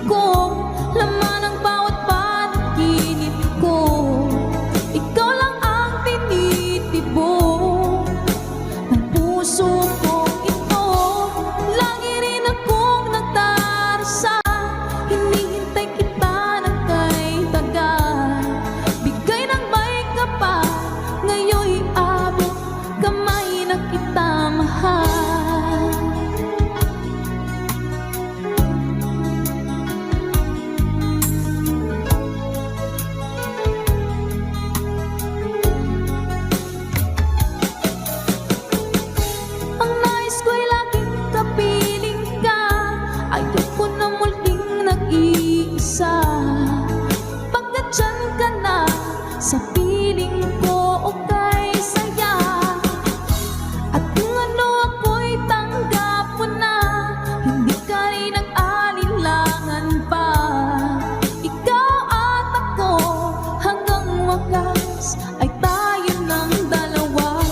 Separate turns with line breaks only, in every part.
ko, laman ng bawat panaginip ko. Ikaw lang ang tinitibok ng puso ko ito. Lagi rin akong nagdarasal, hinihintay kita ng kay tagal. Bigay ng may kapal, ngayon'y abot kamay na kita mahal. Ang nais ko'y laging kapiling ka, ayoko na muling nag-iisa. Pagkat dyan ka na sa piling ko, okay saya. At kung ano ako'y tanggap mo na, hindi ka rin nag-alinlangan pa. Ikaw at ako hanggang wakas ay tayo ng dalawa.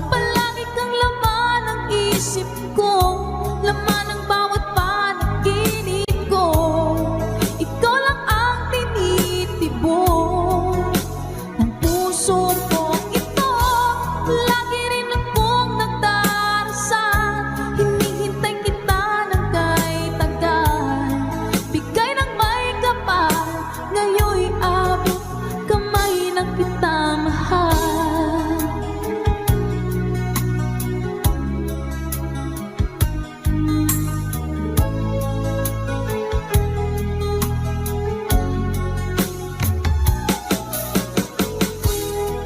Palagi kang laman ng isip ko, laman ng bawat panaginip ko. Ikaw lang ang tinitibok ng puso ko ito. Lagi rin akong nagdarasal, hinihintay kita ng kay tagal. Bigay ng may kapal, ngayon'y abot kamay na kita mahal.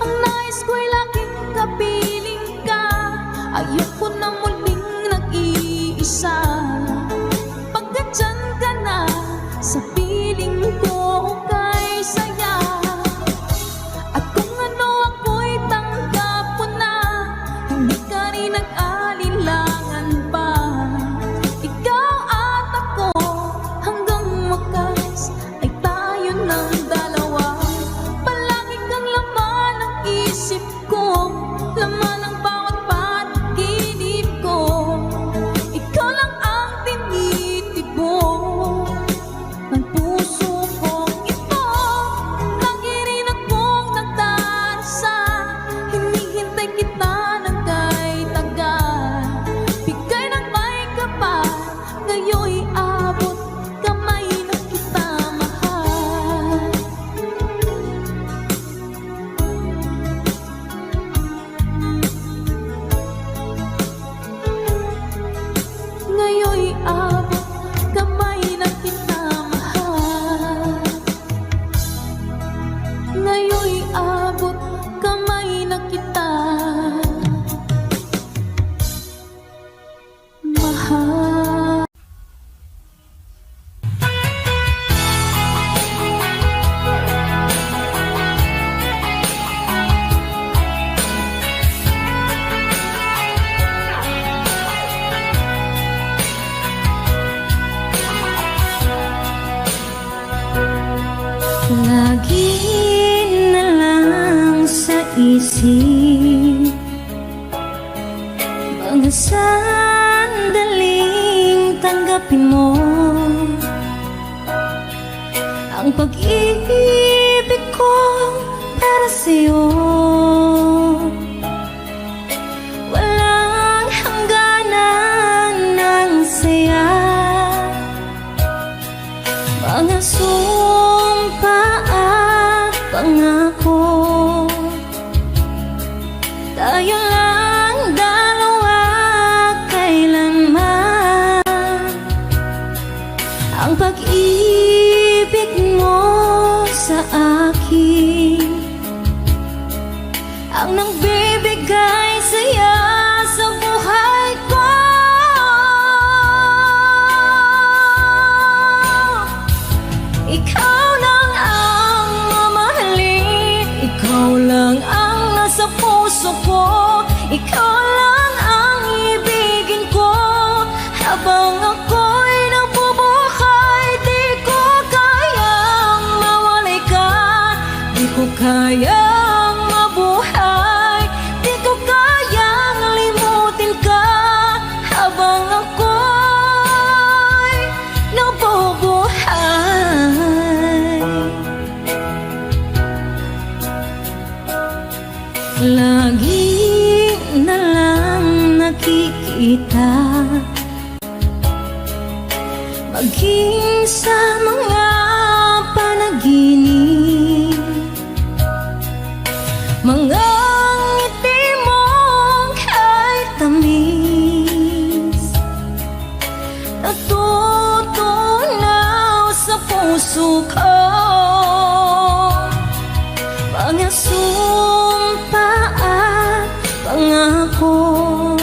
Ang nais ko'y laging kapiling ka, ayoko na muling nag-iisa. Pagkat dyan ka na sa piling ko, okay saya. At kung ano ako'y tanggap mo na, hindi ka rin nag-alinlangan pa. Ikaw at ako hanggang wakas ay tayo ng dalawa. Palagi kang laman ng isip ko, laman ng bawat panaginip ko. Ikaw lang ang tinitibok ng puso ko ito. Lagi rin akong nagdarasal, hinihintay kita ng kay tagal. Bigay ng may kapal, ngayon'y abot kamay na kita mahal. Ngayon'y abot kamay na kita mahal. Ngayon'y abot kamay na kita mahal.
Lagi na lang sa isip mga sandaling tanggapin mo ang pag-ibig ko para sa'yo. Walang hangganan ng saya, mga sumpa at pangako. Tayo lang dalawa kailanman. Ang pag-ibig mo sa akin ang nagbibigay saya sa buhay ko. Ikaw lang ang mamahalin, ikaw lang ang nasa puso ko. Ikaw lang ang ibigin ko habang ako'y nabubuhay. Di ko kayang mawalay ka, di ko kayang mabuhay, di ko kayang limutin ka habang ako'y nabubuhay. puso ko. Mga sumpa at pangako,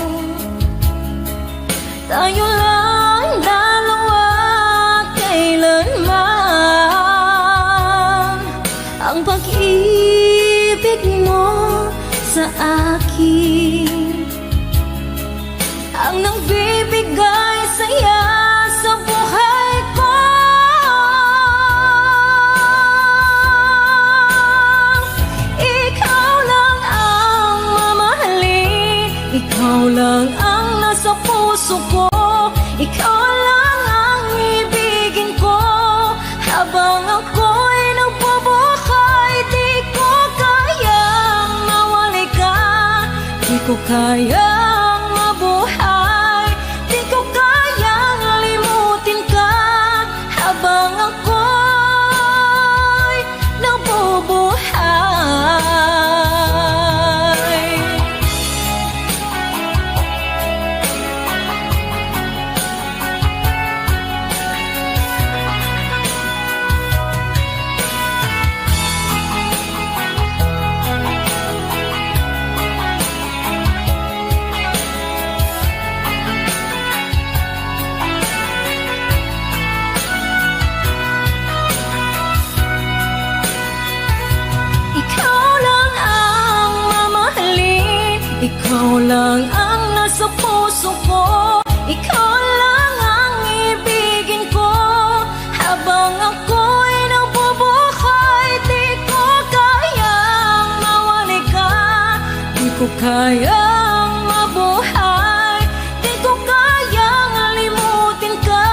tayo lang dalawa kailanman. Ang pag-ibig mo sa akin ang nagbibigay saya sa buhay ko. Ikaw lang ang mamahalin, ikaw lang ang nasa puso ko, ikaw lang ang ibigin ko. Habang ako'y nagbubuhay, di ko kayang mawali ka, di ko kayang mabuhay, di ko kayang limutin ka. Habang ako'y nabubuhay. Ikaw lang ang mamahalin, ikaw lang ang nasa puso ko, ikaw lang ang ibigin ko. Habang ako'y nabubuhay, di ko kayang mawali ka, di ko kayang mabuhay, di ko kayang limutin ka.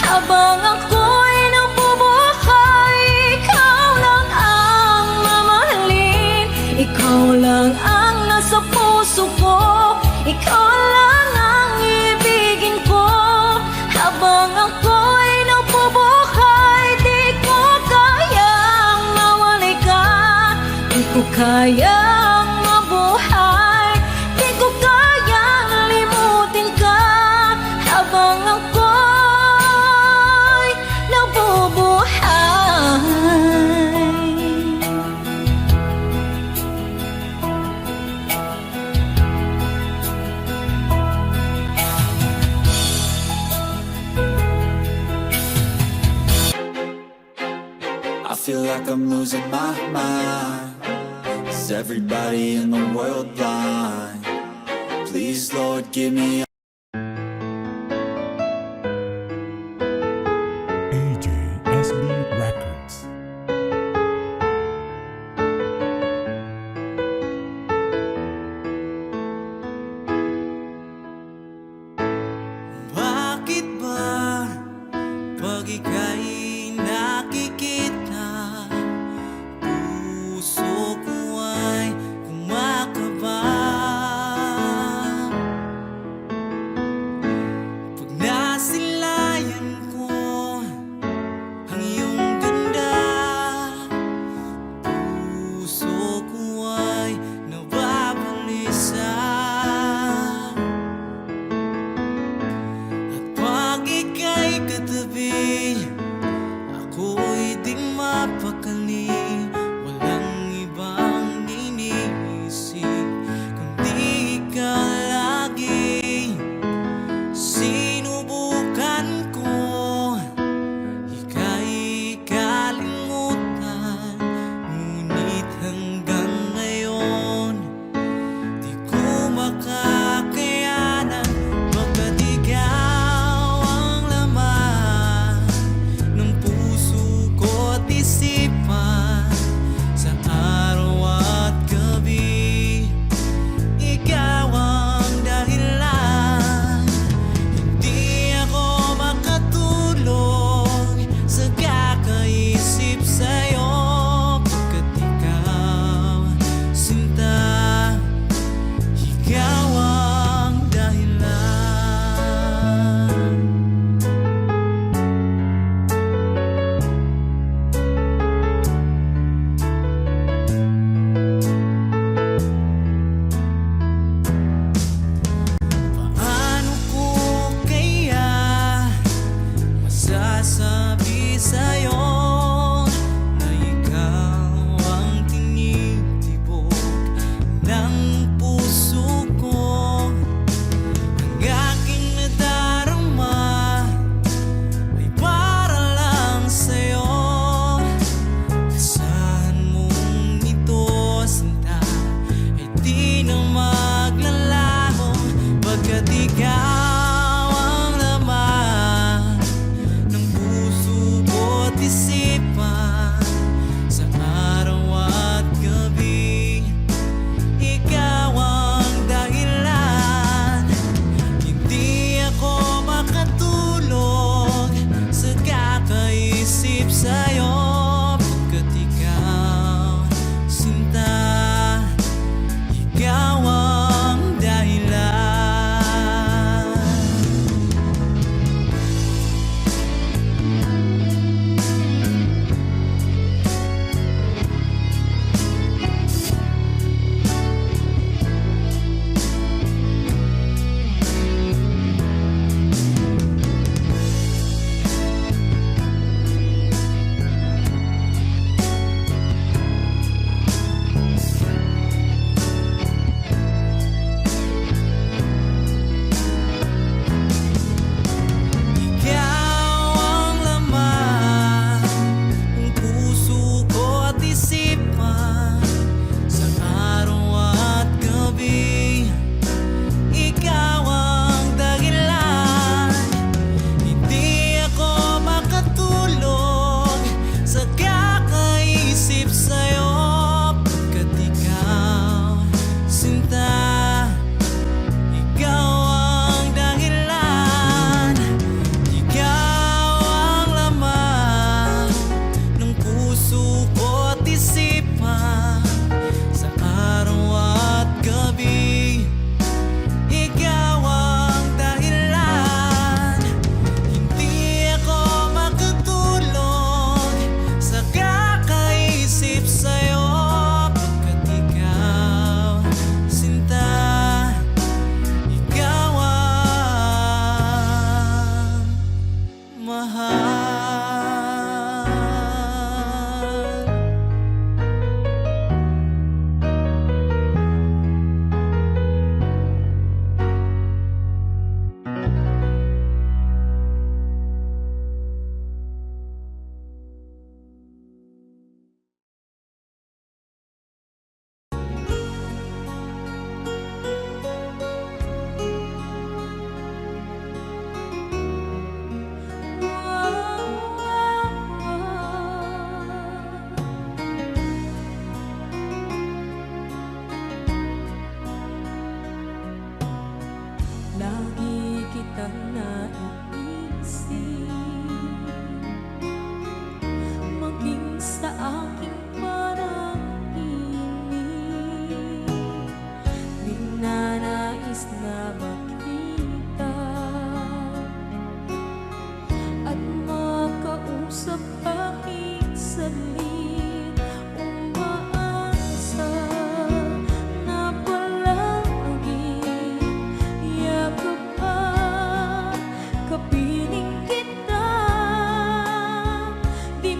Habang ako'y nabubuhay, ikaw lang ang mamahalin, ikaw lang ang nasa puso ko, ikaw lang ang ibigin ko. Habang ako'y nabubuhay, di ko kayang mawali ka, di ko kayang mabuhay, di ko kayang limutin ka. Habang ako'y nabubuhay.
I feel like I'm losing my mind. Is everybody in the world blind? Please, Lord, give me
AJSB Records.
Bakit ba pag ika'y nakikita, puso ko ay kumakaba? Pag nasilayan ko ang iyong ganda, puso ko ay nababalisa. Pag ika'y katabi, ako'y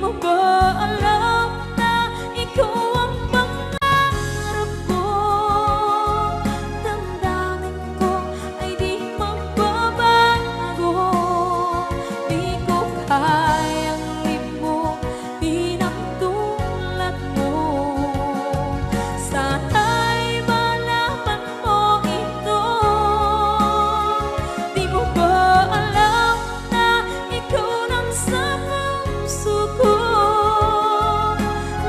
mo ba alam na ikaw ang pangarap ko? Damdamin ko ay di magbabago. Di ko kayang limutin ang tulad mo. Sana'y malaman mo ito. Di mo ba alam na ikaw lang sa puso ko?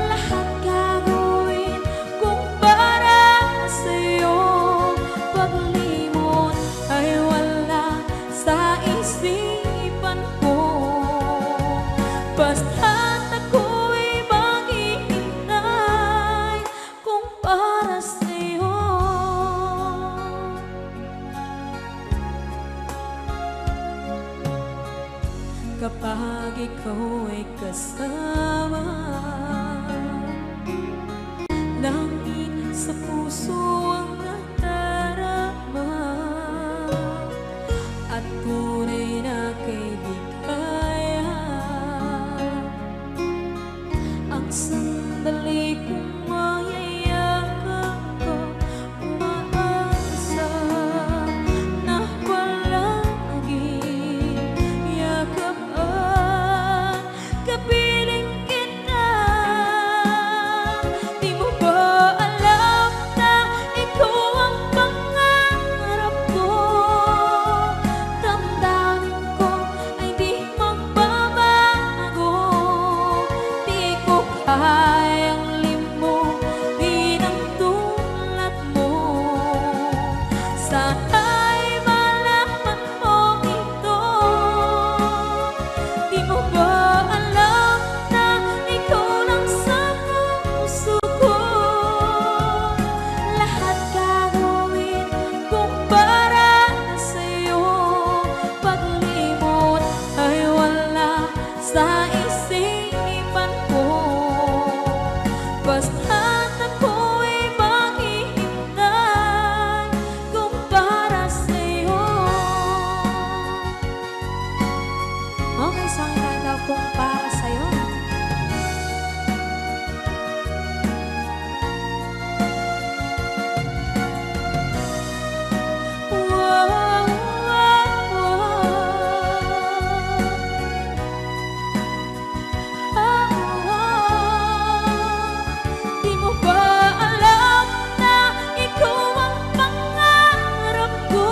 Lahat gagawin kung para sa'yo. Paglimot ay wala sa isipan ko. Basta't ako'y maghihintay kung para sa'yo. Kapag ikaw ay kasama, langit sa puso ang nadarama, at tunay na kaibigan. Ang sandali kong mayayakap ko, umaasa na palaging yakap at kapiling kita. Di mo ba alam na ikaw ang pangarap ko? Damdamin ko ay di magbabago. Di ko kayang limutin ang tulad mo. Sana'y malaman mo ito. Di mo ba alam na ikaw lang sa puso ko? Lahat gagawin kung para sa'yo. Paglimot ay wala sa isipan ko. Basta't ako'y maghihintay kung para sa'yo. Okay, so ang kanta kung para sa'yo. Wow, wow, Di mo ba alam na ikaw ang pangarap ko?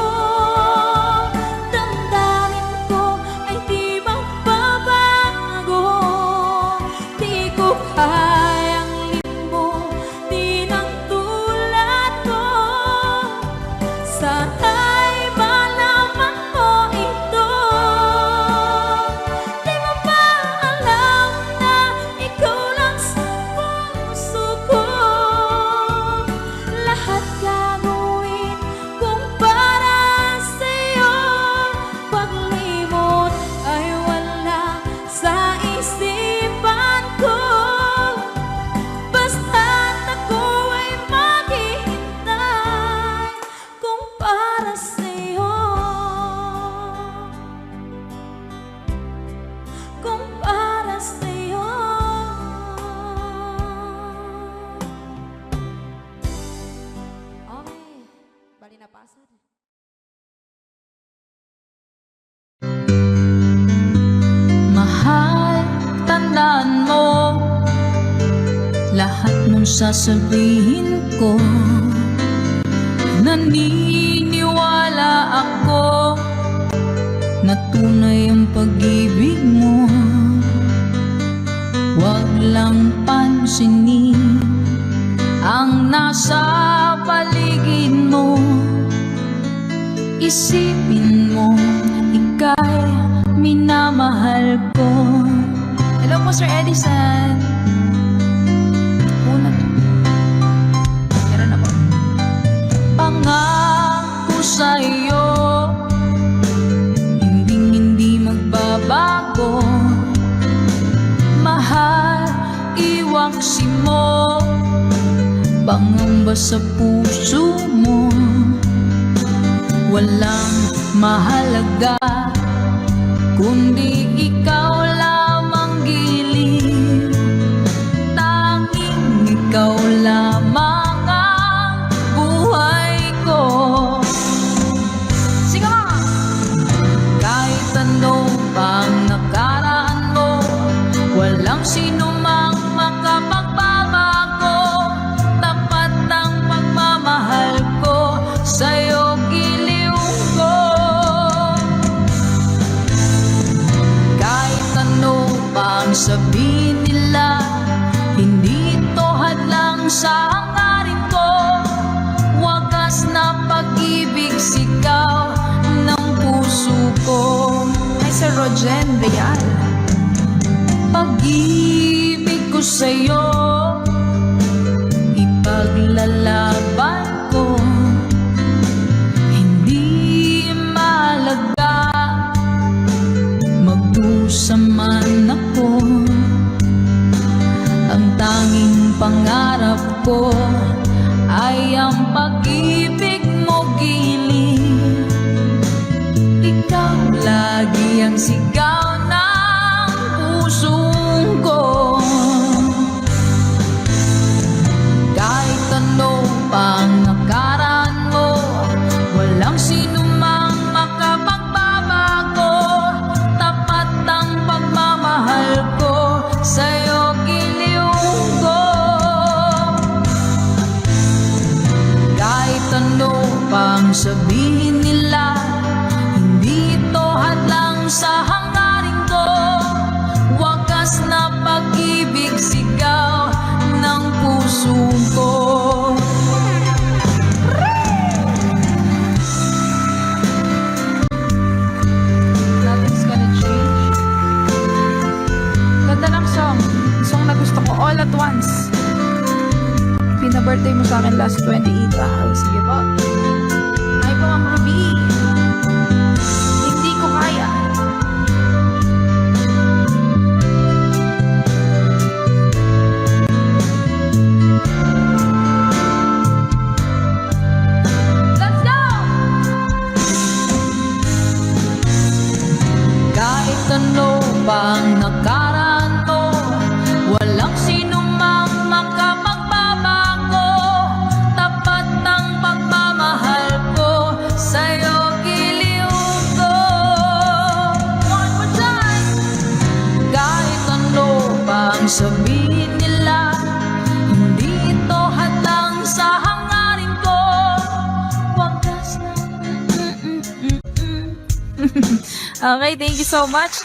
Damdamin ko ay di magbabago. Di ko kayang limutin ang tulad mo. Sana'y malaman mo ito. Di mo ba alam na ikaw lang sa puso ko? Lahat gagawin kung para sa'yo. Paglimot ay wala sa isipan ko. Basta't ako ay maghihintay kung para sa'yo. Kung para sa'yo. Okay, bali na pasad.
Mahal, tandaan mo lahat ng sasabihin ko. Naniniwala ako na tunay ang pag-ibig mo. Huwag lang pansinin ang nasa paligid mo. Isipin mo, ika'y minamahal ko. Hello po, Sir Edison. Una. Meron na po. Pangako sa'yo, hindi magbabago. Mahal, iwaksi mo, pangamba sa puso mo. Walang mahalaga kundi ikaw lamang giling. sino mang makapagbabago. Tapat ang pagmamahal ko, sa'yo giliw ko. Kahit ano pang sabihin nila, hindi ito hadlang sa hangarin ko. Wagas na pag-ibig, sigaw ng puso ko.
Ay, Sir Rogen Real.
Pag-ibig ko sa'yo, ipaglalaban ko. Hindi mahalaga magdusa man ako. Ang tanging pangarap ko ay ang pag-ibig mo, giling. Ikaw lagi ang sigaw ng puso ko. Kahit ano pang nakaraan mo, walang sino mang makapagbabago. Tapat ang pagmamahal ko, sa'yo giliw ko. Kahit ano pang sabihin nila, hindi ito hadlang sa hangarin ko. Wagas na pag-ibig, sigaw ng puso ko.
Nothing's gonna change. Ganda ng song. Song na gusto ko, All at Once. Pina-birthday mo sa akin last 28. Sige po. Ay po, Ma'am Ruby. Hindi ko kaya.
Let's go! Kahit ano pang nakaraan mo, walang sino mang makapagbabago. Tapat ang pagmamahal ko, sa'yo giliw ko. One more time! Kahit ano pang sabihin nila, hindi ito hadlang sa hangarin ko. Wagas na
Okay, thank you so much.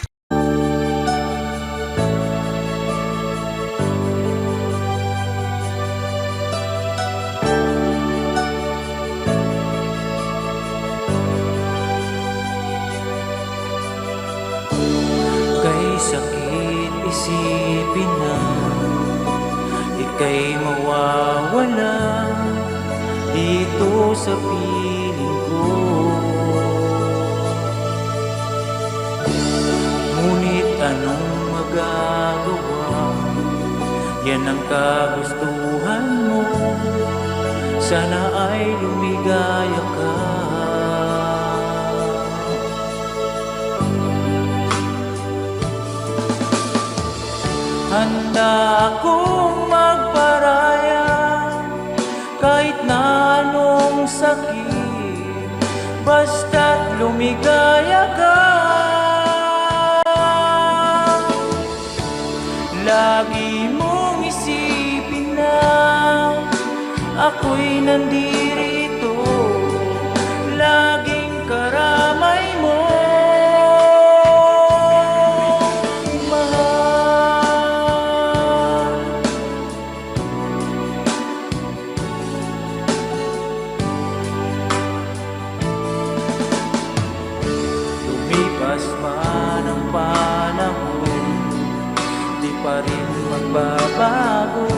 Kay sakit isipin na ika'y mawawala dito sa piling ko. Ngunit anong magagawa? Yan ang kagustuhan mo. Sana ay lumigaya ka. Handa akong magparaya kahit na anong sakit, basta't lumigaya ka. Lagi mong isipin na ako'y nandirito, laging karamay mo. Lumipas man ang panahon, di pa rin magbabago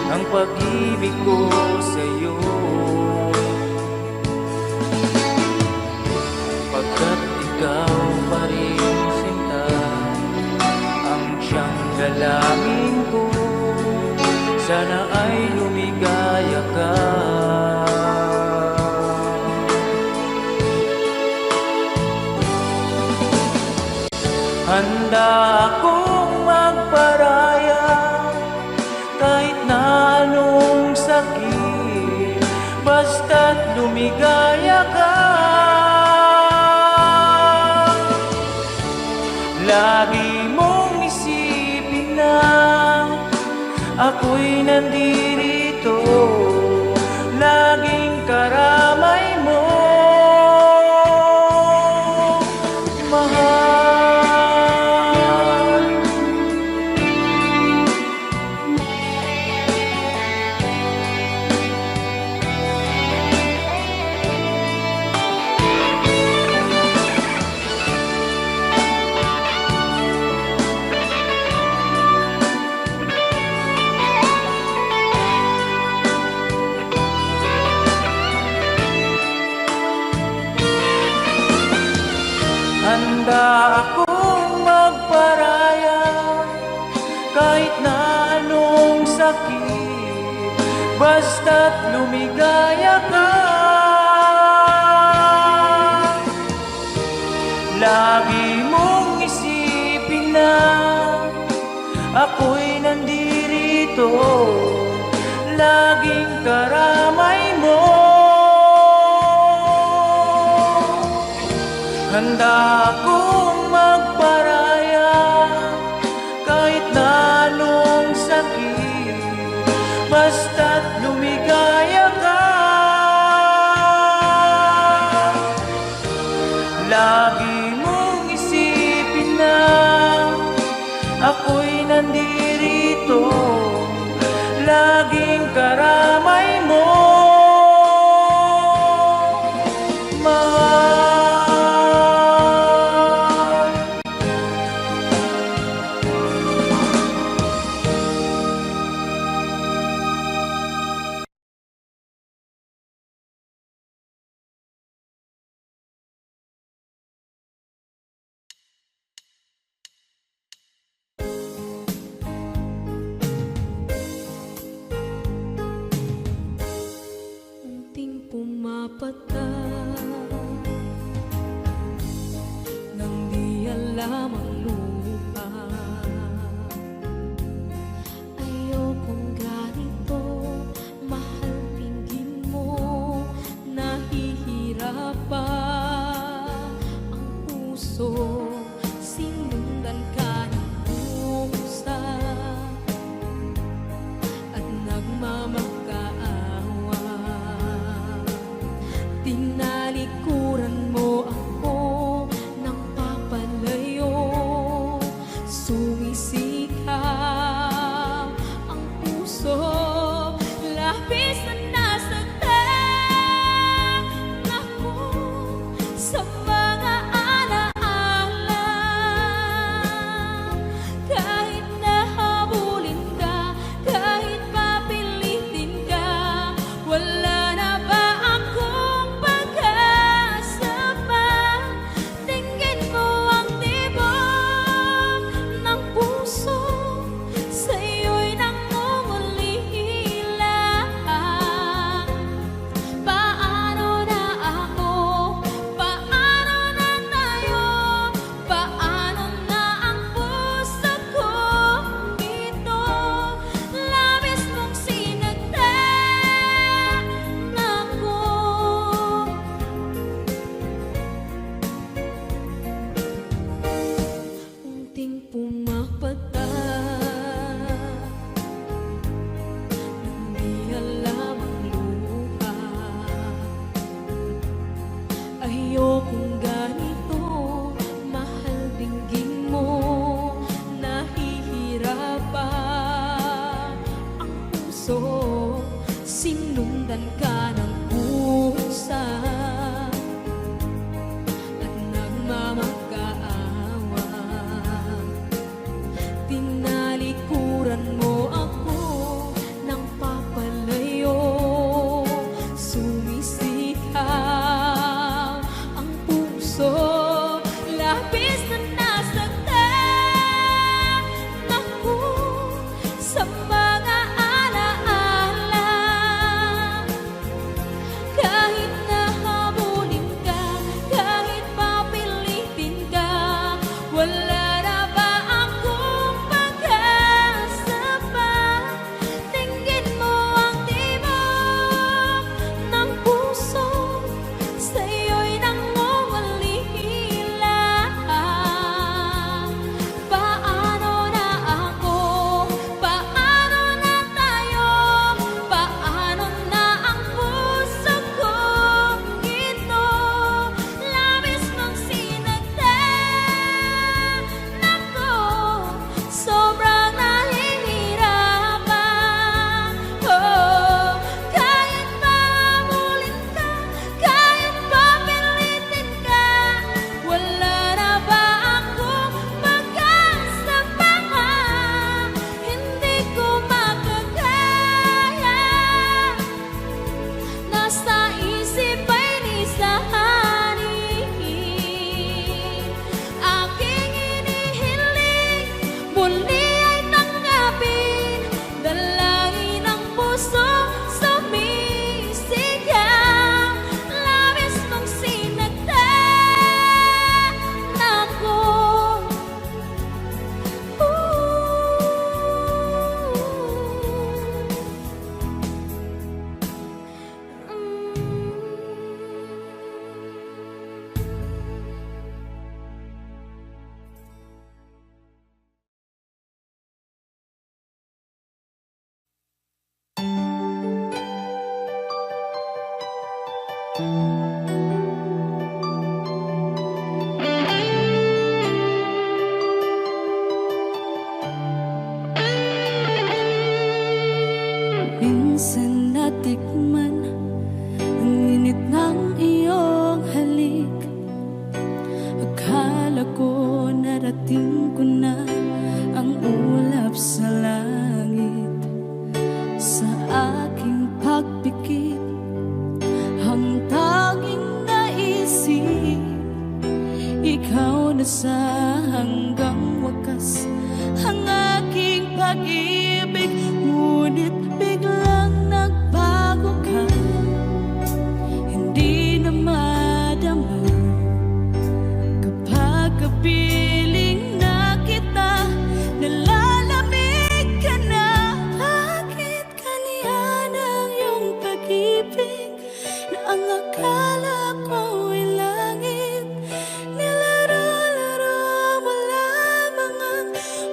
ang pag-ibig ko sa'yo. Pagkat ikaw pa rin sinta ang siyang dalangin ko, sana ay lumigaya ka. Handa akong magparaya kahit na anong sakit, basta't lumigaya ka. Lagi mong isipin nandirito, laging karamay mo, mahal. Handa akong magparaya kahit na anong sakit, basta't lumigaya ka. Lagi mong isipin na ako'y nandirito, laging karamay mo. Handa akong magparaya kahit na anong sakit, basta't lumigaya ka. Lagi mong isipin na ako'y nandirito, laging karamay mo, mahal.
Unting pumapata nang di alam ang lupa. Ayokong ganito, mahal, tingin mo, nahihirapan ang puso, sinundan ka ng pusa at nagmamakaawa. Tinalikuran mo ako ng papalayo, sumisikap ang puso, labis na nasaktan ako sa mga alaala. Kahit nahabulin ka, kahit papilitin ka, wala na ba akong pag-asa pa? Tingin mo ang tibok ng puso, sa'yo'y nangungulila. Paano na ako? Paano na tayo? Paano na ang puso kong ito? Labis mong sinagtan ako. Unting pumapata nang di alam ang luha. Ayokong ganito, mahal, dinggin mo, nahihirapan ang puso, sinundan ka ng pusa at nagmamakaawa. Tinalikuran mo ako ng papalayo, sumisikap ang puso, labis na nasaktan ako sa mga alaala. sobrang nahihirapan. Oh, kahit mahabulin ka, kahit papilitin ka, wala na ba akong pag-asa pa? Hindi ko makakaya. Nasa isip ay nisahanin. Aking inihiling, muli ay tanggapin. Dalangin ang puso, sumisigaw. Labis mong sinagdan ako.
Minsan natikman ang init ng iyong halik. Akala ko narating ko na ang ulap sa langit. Sa aking pagpikit, ang tanging naisip, ikaw na sa hanggang wakas ang aking pag-ibig. Ngunit biglang nagbago ka, hindi na madama. Kapag kapiling na kita, nalalamig ka na. Bakit kaniyan ang iyong pag-ibig na ang akala ko ay langit? Nilaro-laro mo lamang ang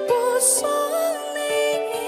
pusong naiinip.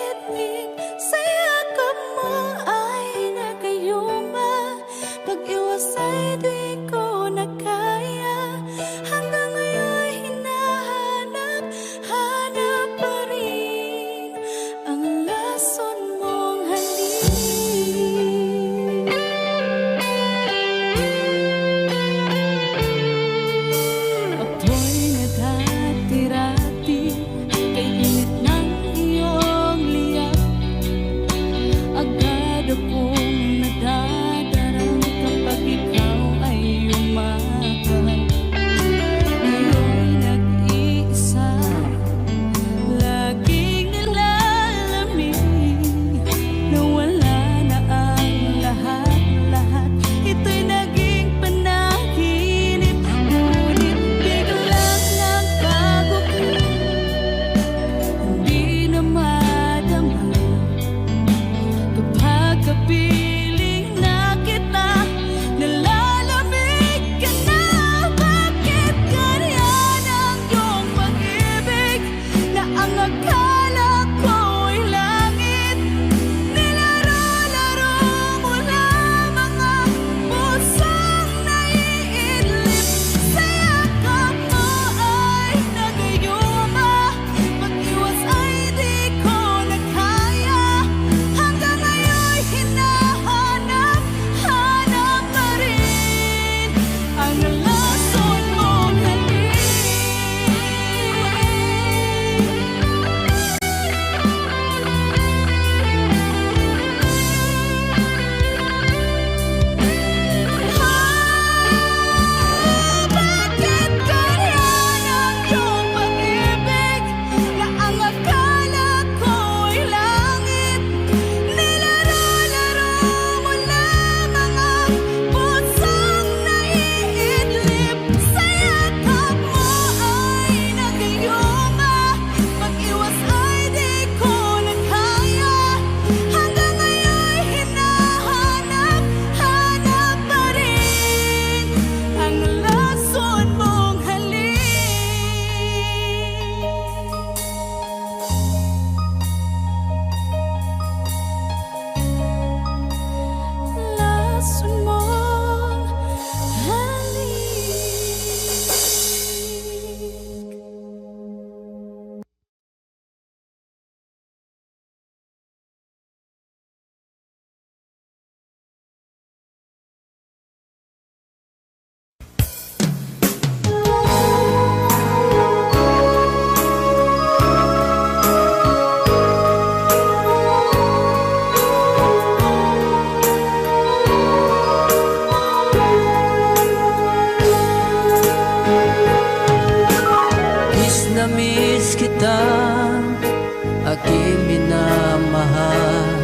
aking minamahal.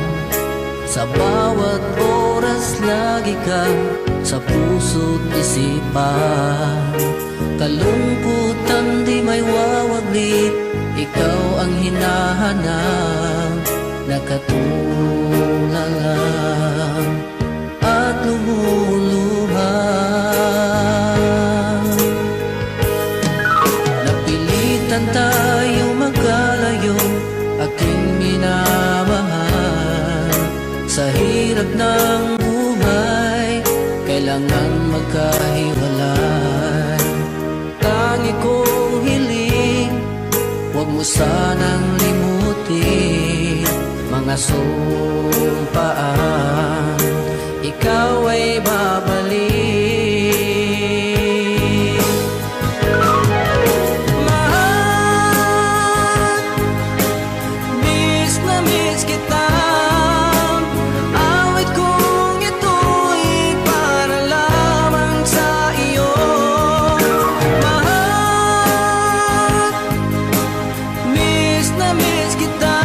Sa bawat oras lagi ka sa puso't isipan. Kalungkutan di may wawaglit, ikaw ang hinahanap. Nakatulala at lumuluha. Napilitan tayo magkalayo, aking minamahal. Sa hirap ng buhay, kailangan magkahiwalay. Tangi kong hiling, huwag mo sanang limutin mga sumpaan, ikaw ay babalik. Mahal, miss na miss kita. Awit kong ito'y para lamang sa iyo. Mahal, miss na miss kita.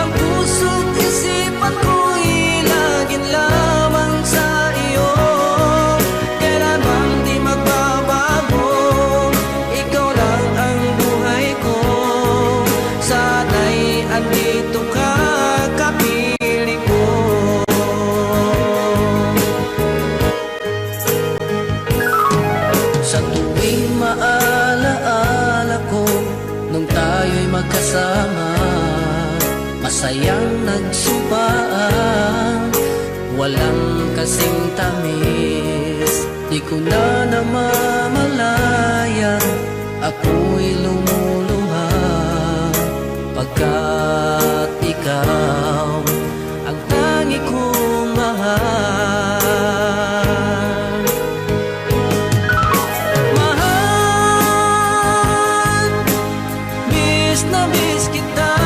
Ang puso't isipan ko'y laging lamang sa iyo. Kailanman di magbabago, ikaw lang ang buhay ko. Sana'y andito ka, kapiling ko. Sa tuwing maalaala ko nung tayo'y magkasama, masayang nagsumpaan, walang kasing tamis. Di ko na namamalayan, ako'y lumuluha, pagkat ikaw ang tangi kong mahal. Mahal, miss na miss kita.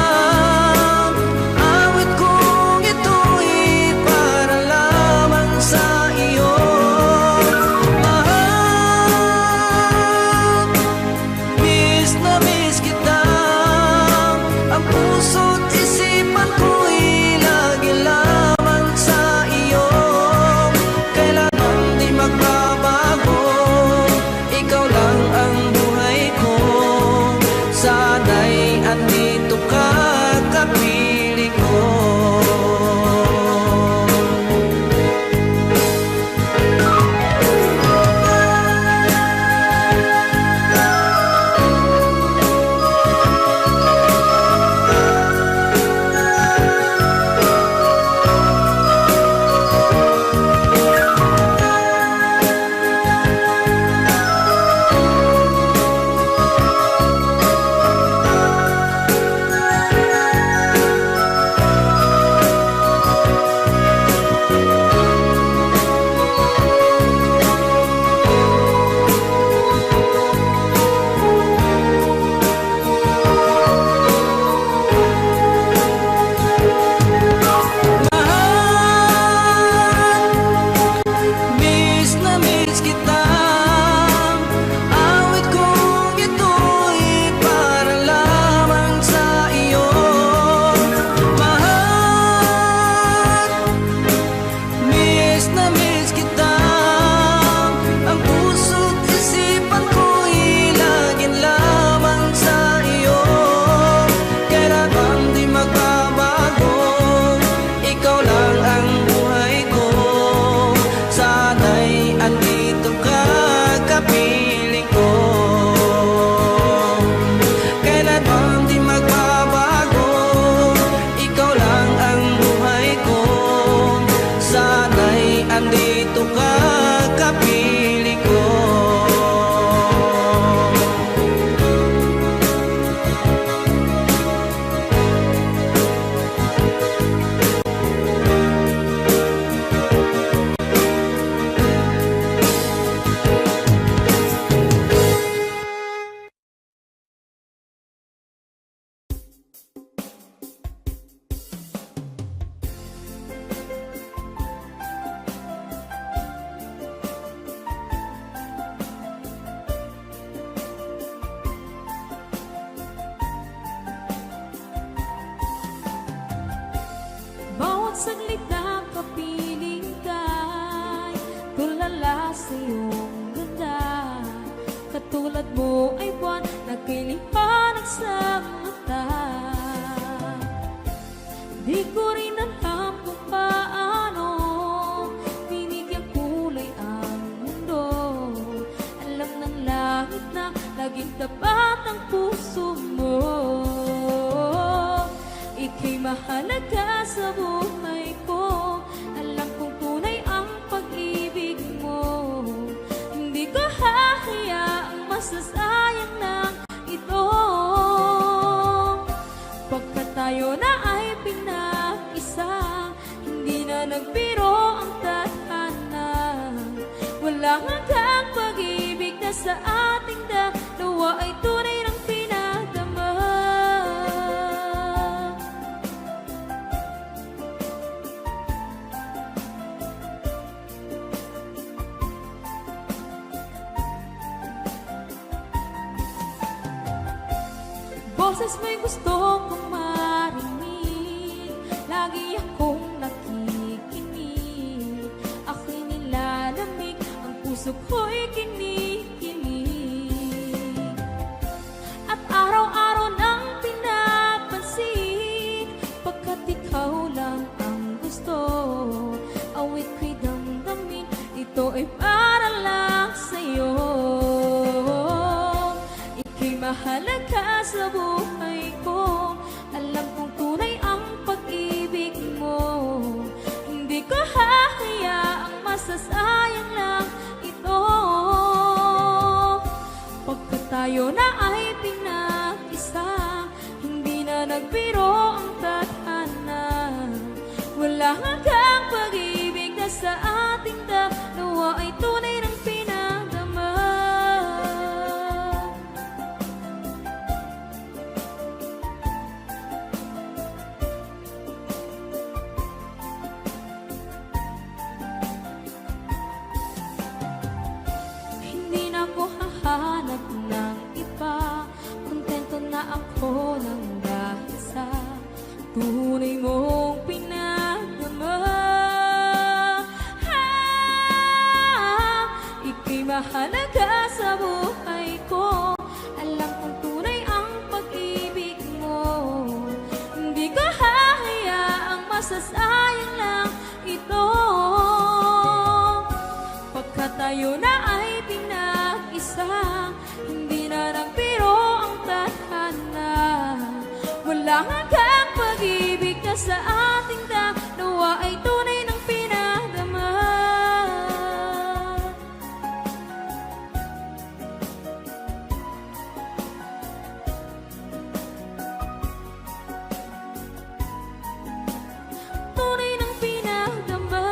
Awit kong ito'y para lamang sa iyo. Mahal, miss na miss kita. Ang puso't isipan ko'y lagi lamang sa iyo. Kailanman di magbabago, ikaw lang ang buhay ko. Sana'y andito ka,
saglit na kapiling ka'y tulala sa iyong ganda. Katulad mo ay buwan na kay liwanag sa mata. Di ko rin alam kung paano binigyan kulay ang mundo. Alam ng langit na laging tapat ang puso mo. Ika'y mahalaga sa buhay ko. Alam kong tunay ang pag-ibig mo. Hindi ko hahayaang masasayang na ito. Pagkat tayo na ay pinag-isa, hindi na nagbiro ang tadhana. Walang hanggang pag-ibig na sa ating dalawa ay tunay ng pinadama. Boses mo'y gusto kong marinig, lagi akong nakikinig. Ako'y nilalamig, ang puso ko'y kinikilig. At araw-araw nang pinapansin, pagkat ikaw lang ang gusto. Awit ko'y damdamin, ito ay para lang sa'yo. Ika'y mahalaga sa buhay ko. Alam kong tunay ang pag-ibig mo. Hindi ko hahayaang masasayang lang ito. Pagkat tayo na ay pinag-isa, hindi na nagbiro ang tadhana. Wala hanggang pag-ibig na sa ating dalawa ay tunay ng pinadama. Hindi na ako hahanap ng iba. Kontento na ako ng dahil sa tunay mong pinadama. Ika'y mahalaga sa buhay ko. Alam kong tunay ang pag-ibig mo. Hindi ko hahayaang masasayang lang ito. Pagkat tayo na ay pinag-isa, hindi na nagbiro ang tadhana. Wala hanggang pag-ibig na sa ating dalawa ay tunay ng pinadama. Tunay ng pinadama.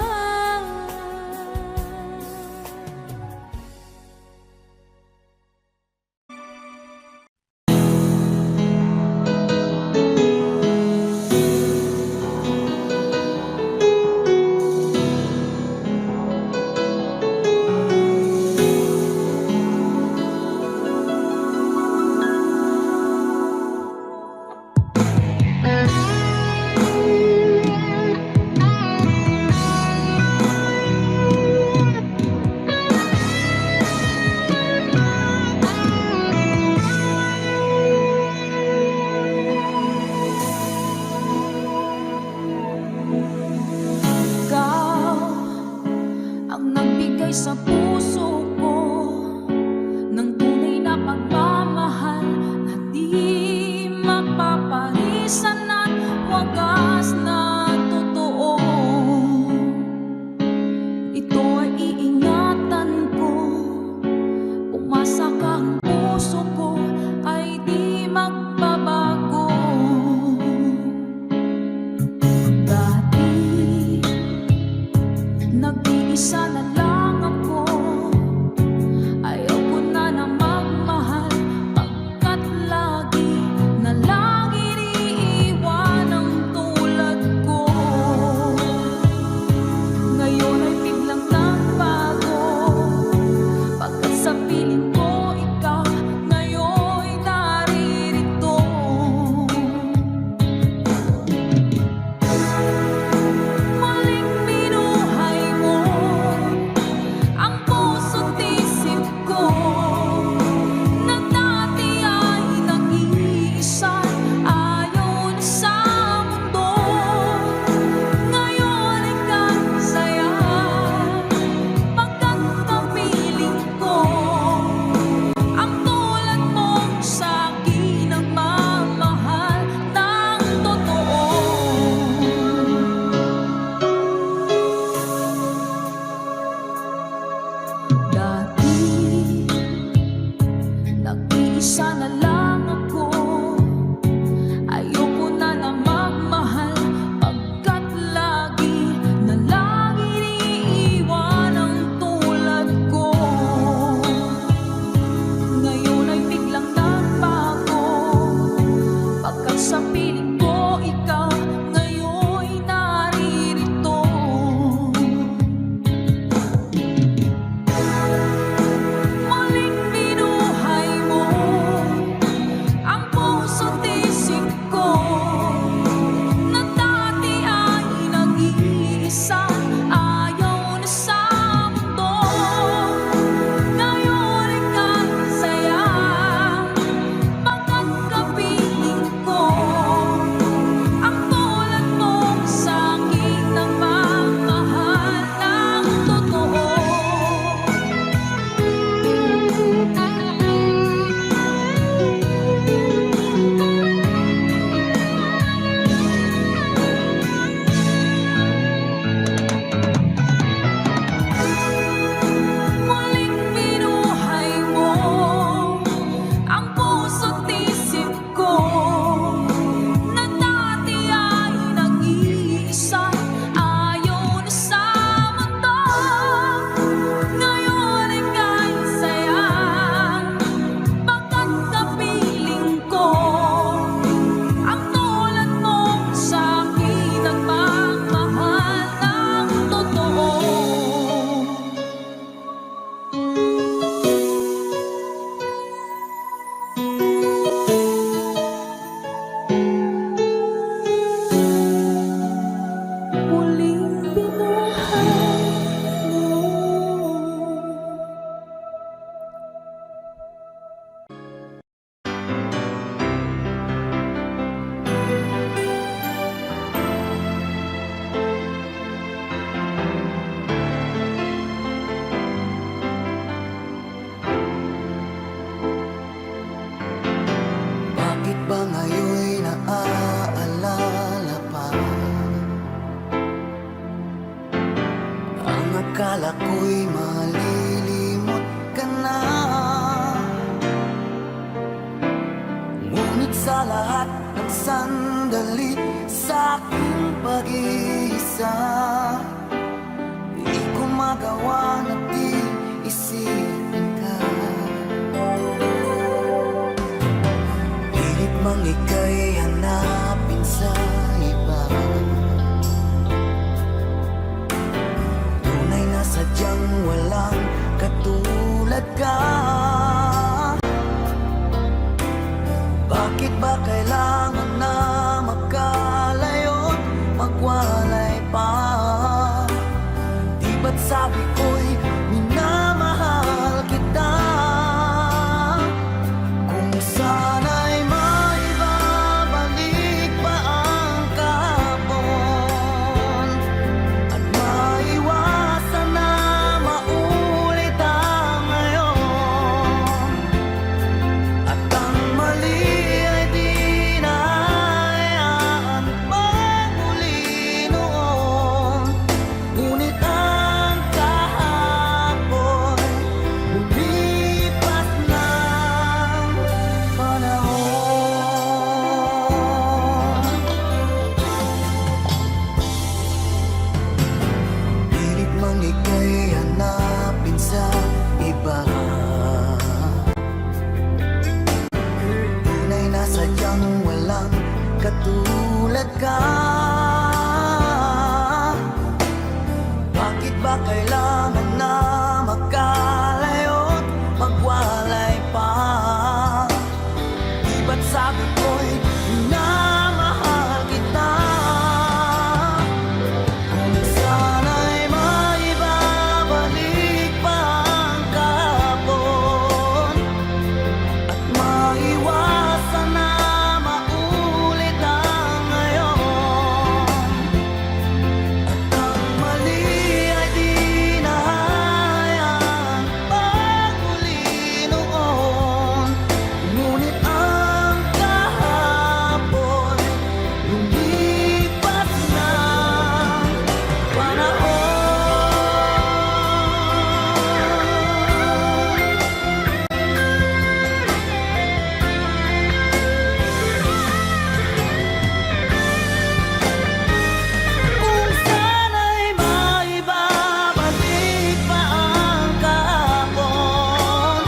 Akala ko'y malilimot ka na, ngunit sa lahat ng sandali sa aking pag-iisa, di ko magawa na di isipin ka. Pilit mang ika'y hanapin sa iba, tunay na sadyang walang katulad ka. Bakit ba kailangan na magkalayo't magwalay pa? Di ba't sabi ko'y minamahal kita? Kung sana'y maibabalik pa ang kahapon, at maiwasan na maulit ang ngayon, at ang mali ay di na hayaan magmuli noon. Ngunit ang kahapon lumipas ng panahon. Pilit mang ika'y hanapin sa iba, tunay na sadyang walang katulad ka. Bakit ba kailangan na magkalayo't magwalay pa? Di ba't sabi ko'y minamahal kita? Kung sana'y maibabalik pa ang kahapon, at maiwasan na maulit ang ngayon, at ang mali ay di na hayaan magmuli noon. Ngunit ang kahapon lumipas ng panahon. Kung sana'y maibabalik pa ang kahapon,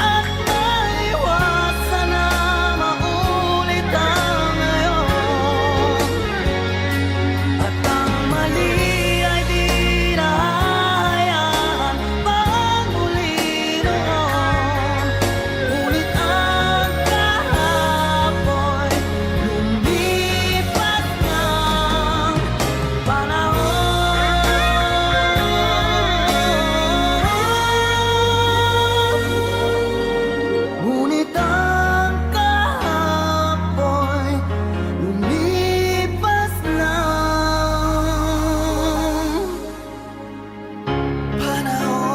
at maiwasan na maulit ang ngayon, at ang mali ay di na hayaan magmuli noon. Ngunit ang kahapon lumipas ng panahon. Ngunit ang kahapon lumipas ng panahon.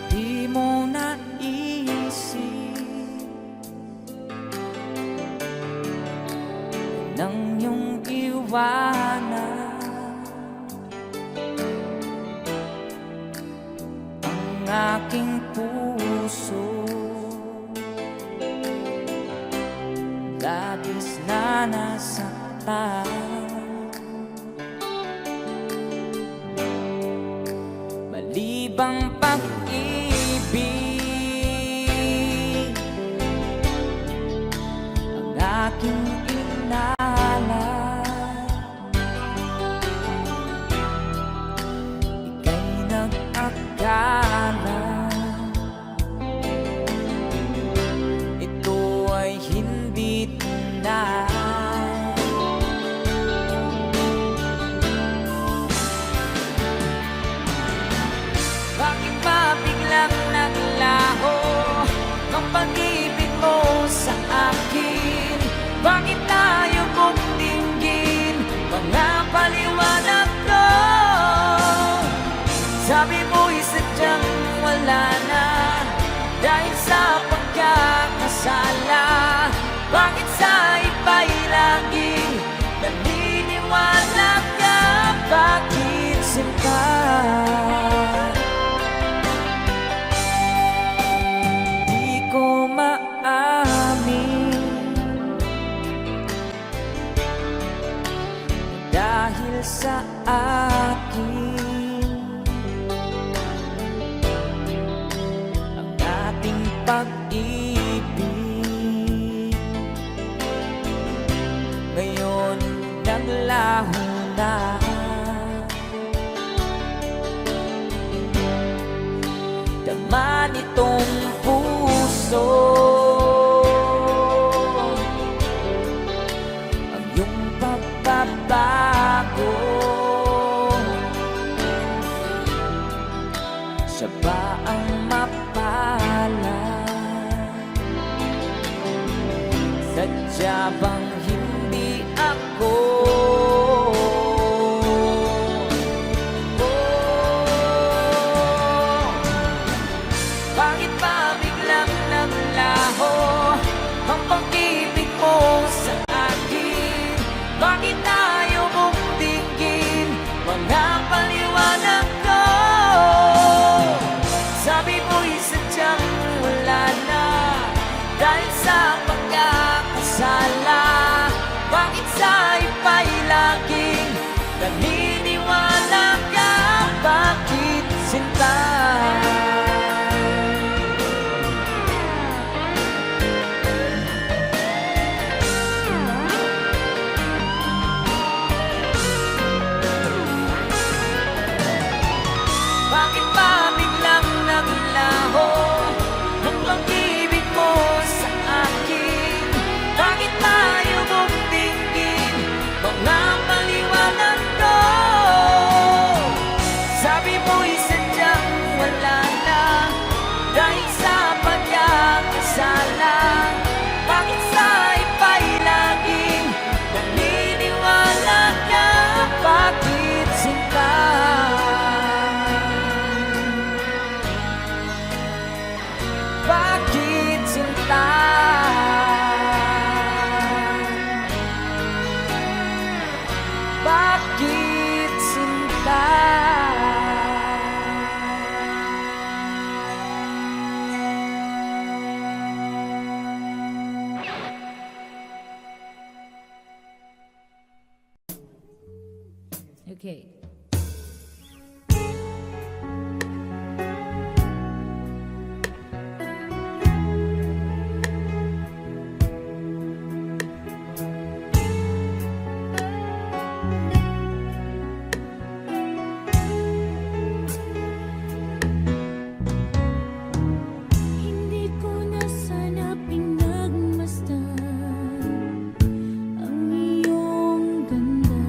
Di mo naisip nang iyong iwanan ang aking puso. Labis na nasaktan, malibang pag-ibig ang aking inala. Ika'y nag-akala ito ay hindi tunay. Bakit tayo mong dinggin mga paliwanag ko? Sabi mo'y sadyang wala na dahil sa pagkakasala. Bakit sa iba'y laging naniniwala ka? Bakit sinta? Di ko maamin dahil sa akin ang ating pag-ibig ngayon naglaho na. Dama nitong puso ang iyong pagbabago. Siya ba ang mapala? Sadya bang hindi ako? Bakit ba biglang naglaho ang pag-ibig mo sa akin? Bakit tayo mong dinggin mga paliwanag ko? Sabi mo'y sadyang wala na dahil sa pagkakasala. Bakit sa iba'y laging naniniwala ka? Bakit sinta? Bakit ba biglang naglaho ang pag-ibig mo sa akin? Bakit tayo mong dinggin mga paliwanag ko? Sabi mo'y sadyang wala na dahil sa pagkakasala. Bakit sa iba'y laging naniniwala ka? Bakit sinta? Bakit sinta? Bakit sinta?
Okay.
Hindi ko na sana pinagmasdan ang iyong ganda.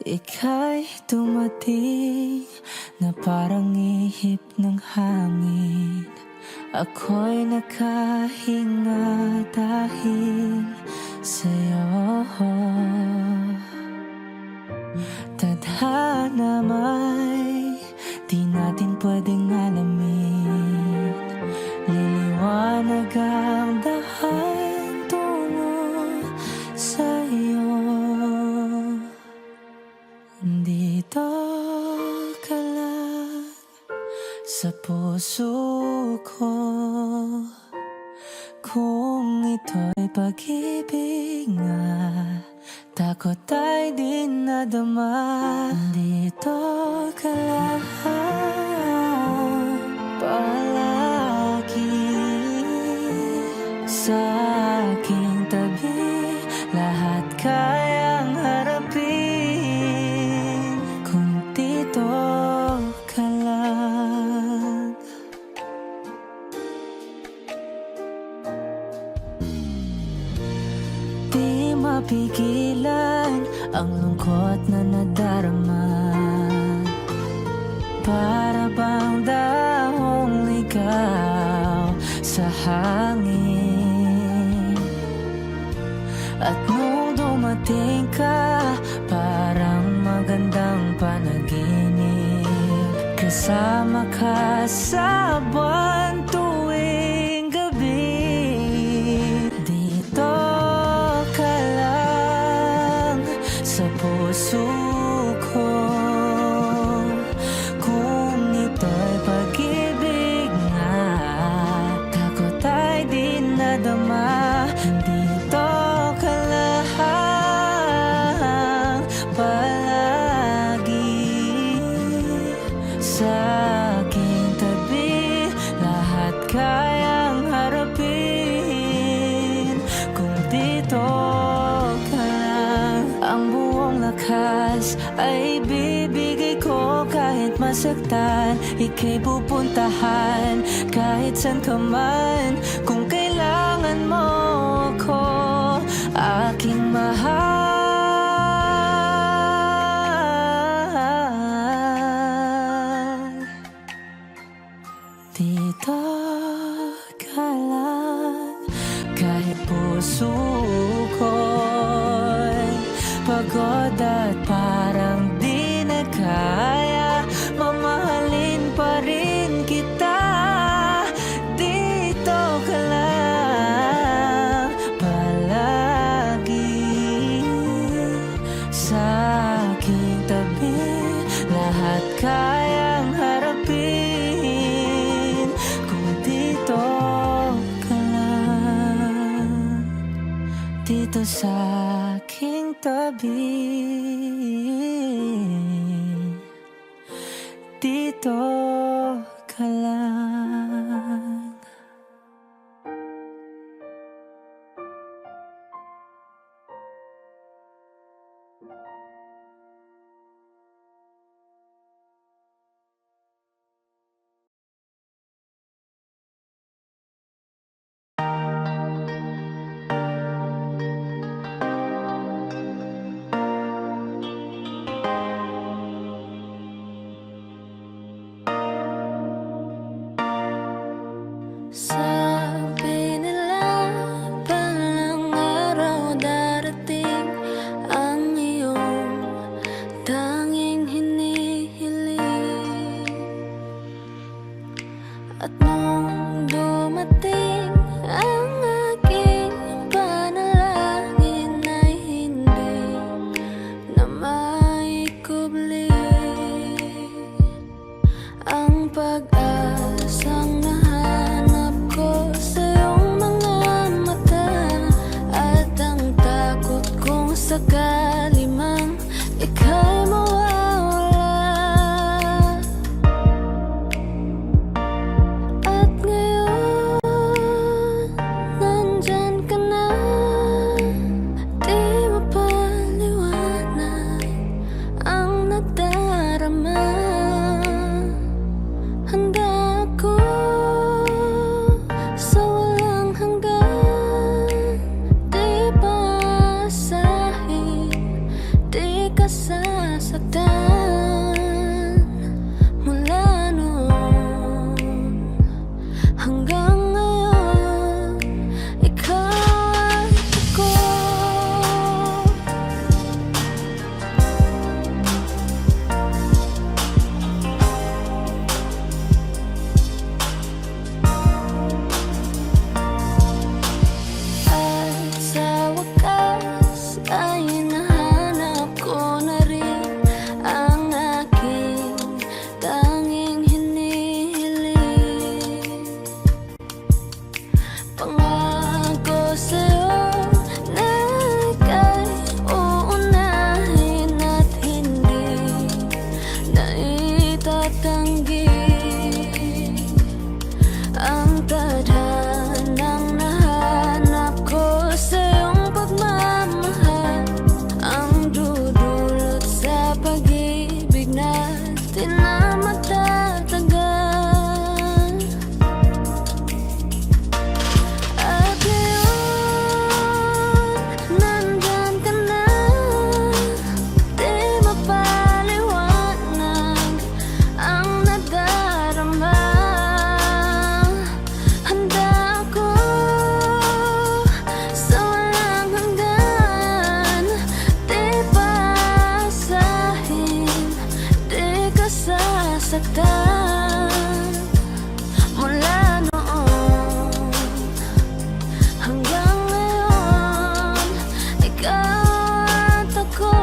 Ika'y dumating na parang ihip ng hangin. Ako'y nakahinga dahil sa'yo. Tadhana may di natin pwedeng alamin. Liliwanag ang dahan tungo sa'yo. Dito ka lang sa puso ko. Kung ito'y pag-ibig nga, takot ay di nadama. Dito ka lang palagi sa aking tabi. Lahat kayang harapin kung dito ka lang. Di mapigilan ang lungkot na nadarama. Para bang dahong ligaw sa hangin. At nung dumating ka, parang magandang panaginip. Kasama ka sa buwan tuwing gabi. Dito ka lang sa puso ko. Kung ito'y pag-ibig nga, takot ay di nadama. Dito ka lang palagi sa aking tabi. Lahat kayang harapin kung dito ka lang. Ang buong lakas ay bibigay ko kahit masaktan. Ika'y pupuntahan kahit saan ka man. Kung kailangan mo ako, aking mahal. Dito ka lang kahit puso ko'y pagod at parang di na kaya. Mamahalin pa rin kita. Dito ka lang palagi sa aking tabi. Lahat kayang harapin kung dito ka lang. Dito sa aking tabi. Dito ka lang.
Sabi nila palang araw darating ang iyong tanging hinihiling. At nung dumating ang aking panalangin ay hindi na maikubli. Ang pag-asang nahanap ko sa iyong mga mata, at ang takot kong sakali mang ika'y mawawala. At ngayon, nandyan ka na, di mapaliwanag ang nadarama. Handa patanggin ang tadhanang nahanap ko sa iyong pagmamahal, ang dudulot sa pag-ibig natin na matatagal. At ngayon, nandyan ka na, di mapaliwanag ang nadarama. Handa ako sa walang hanggan, di pasahin, di ka sasaktan. Mula noon hanggang ngayon, ikaw at ako.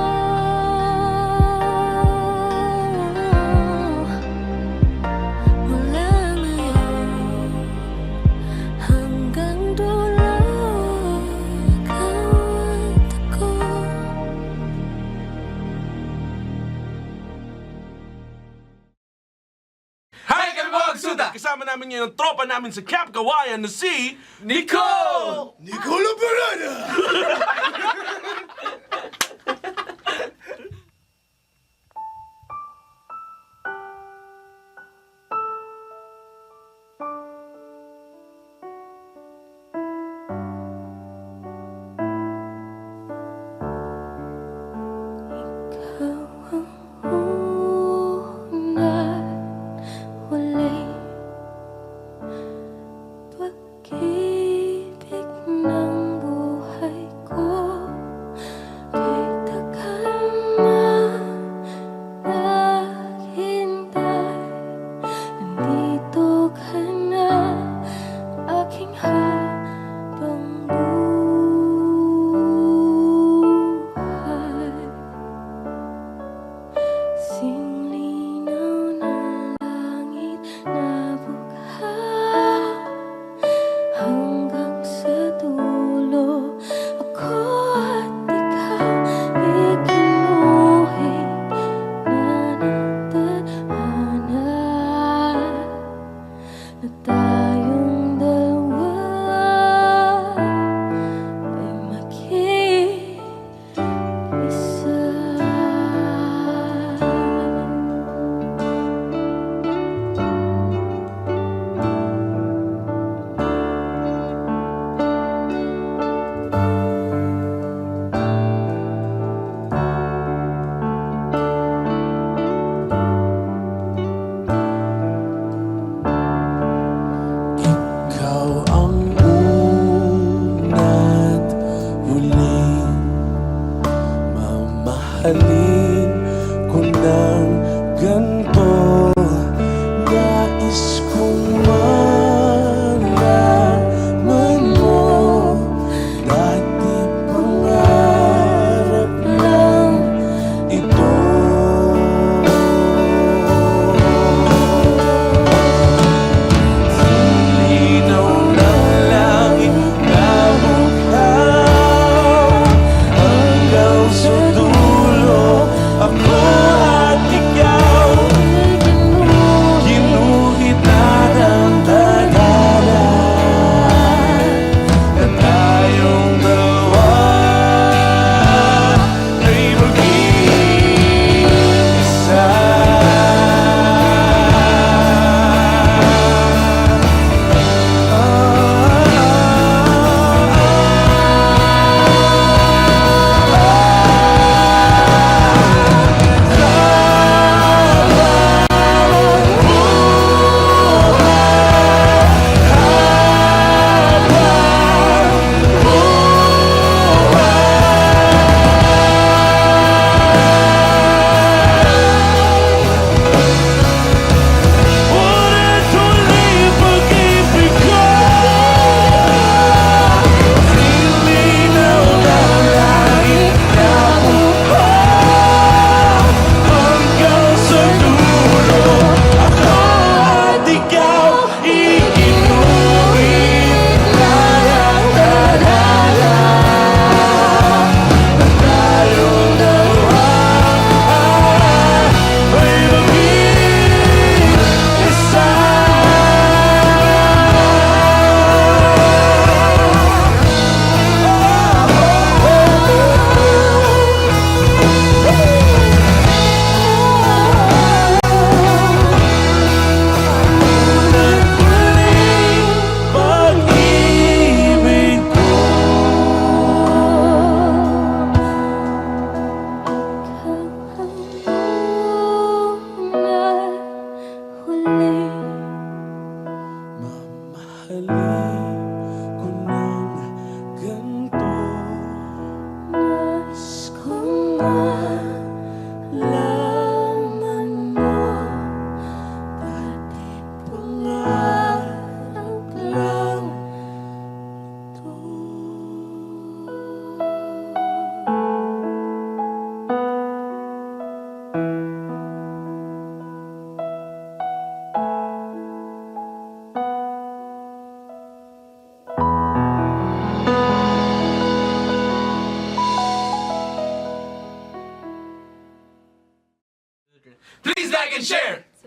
Mula ngayon hanggang dulo, ikaw at ako.
Hi kami mga Agsuda! Kasama namin ngayon ang tropa namin sa Camp Kawayan na si Nicole! Nicole Parada!
Walang pag-ibig ng buhay ko.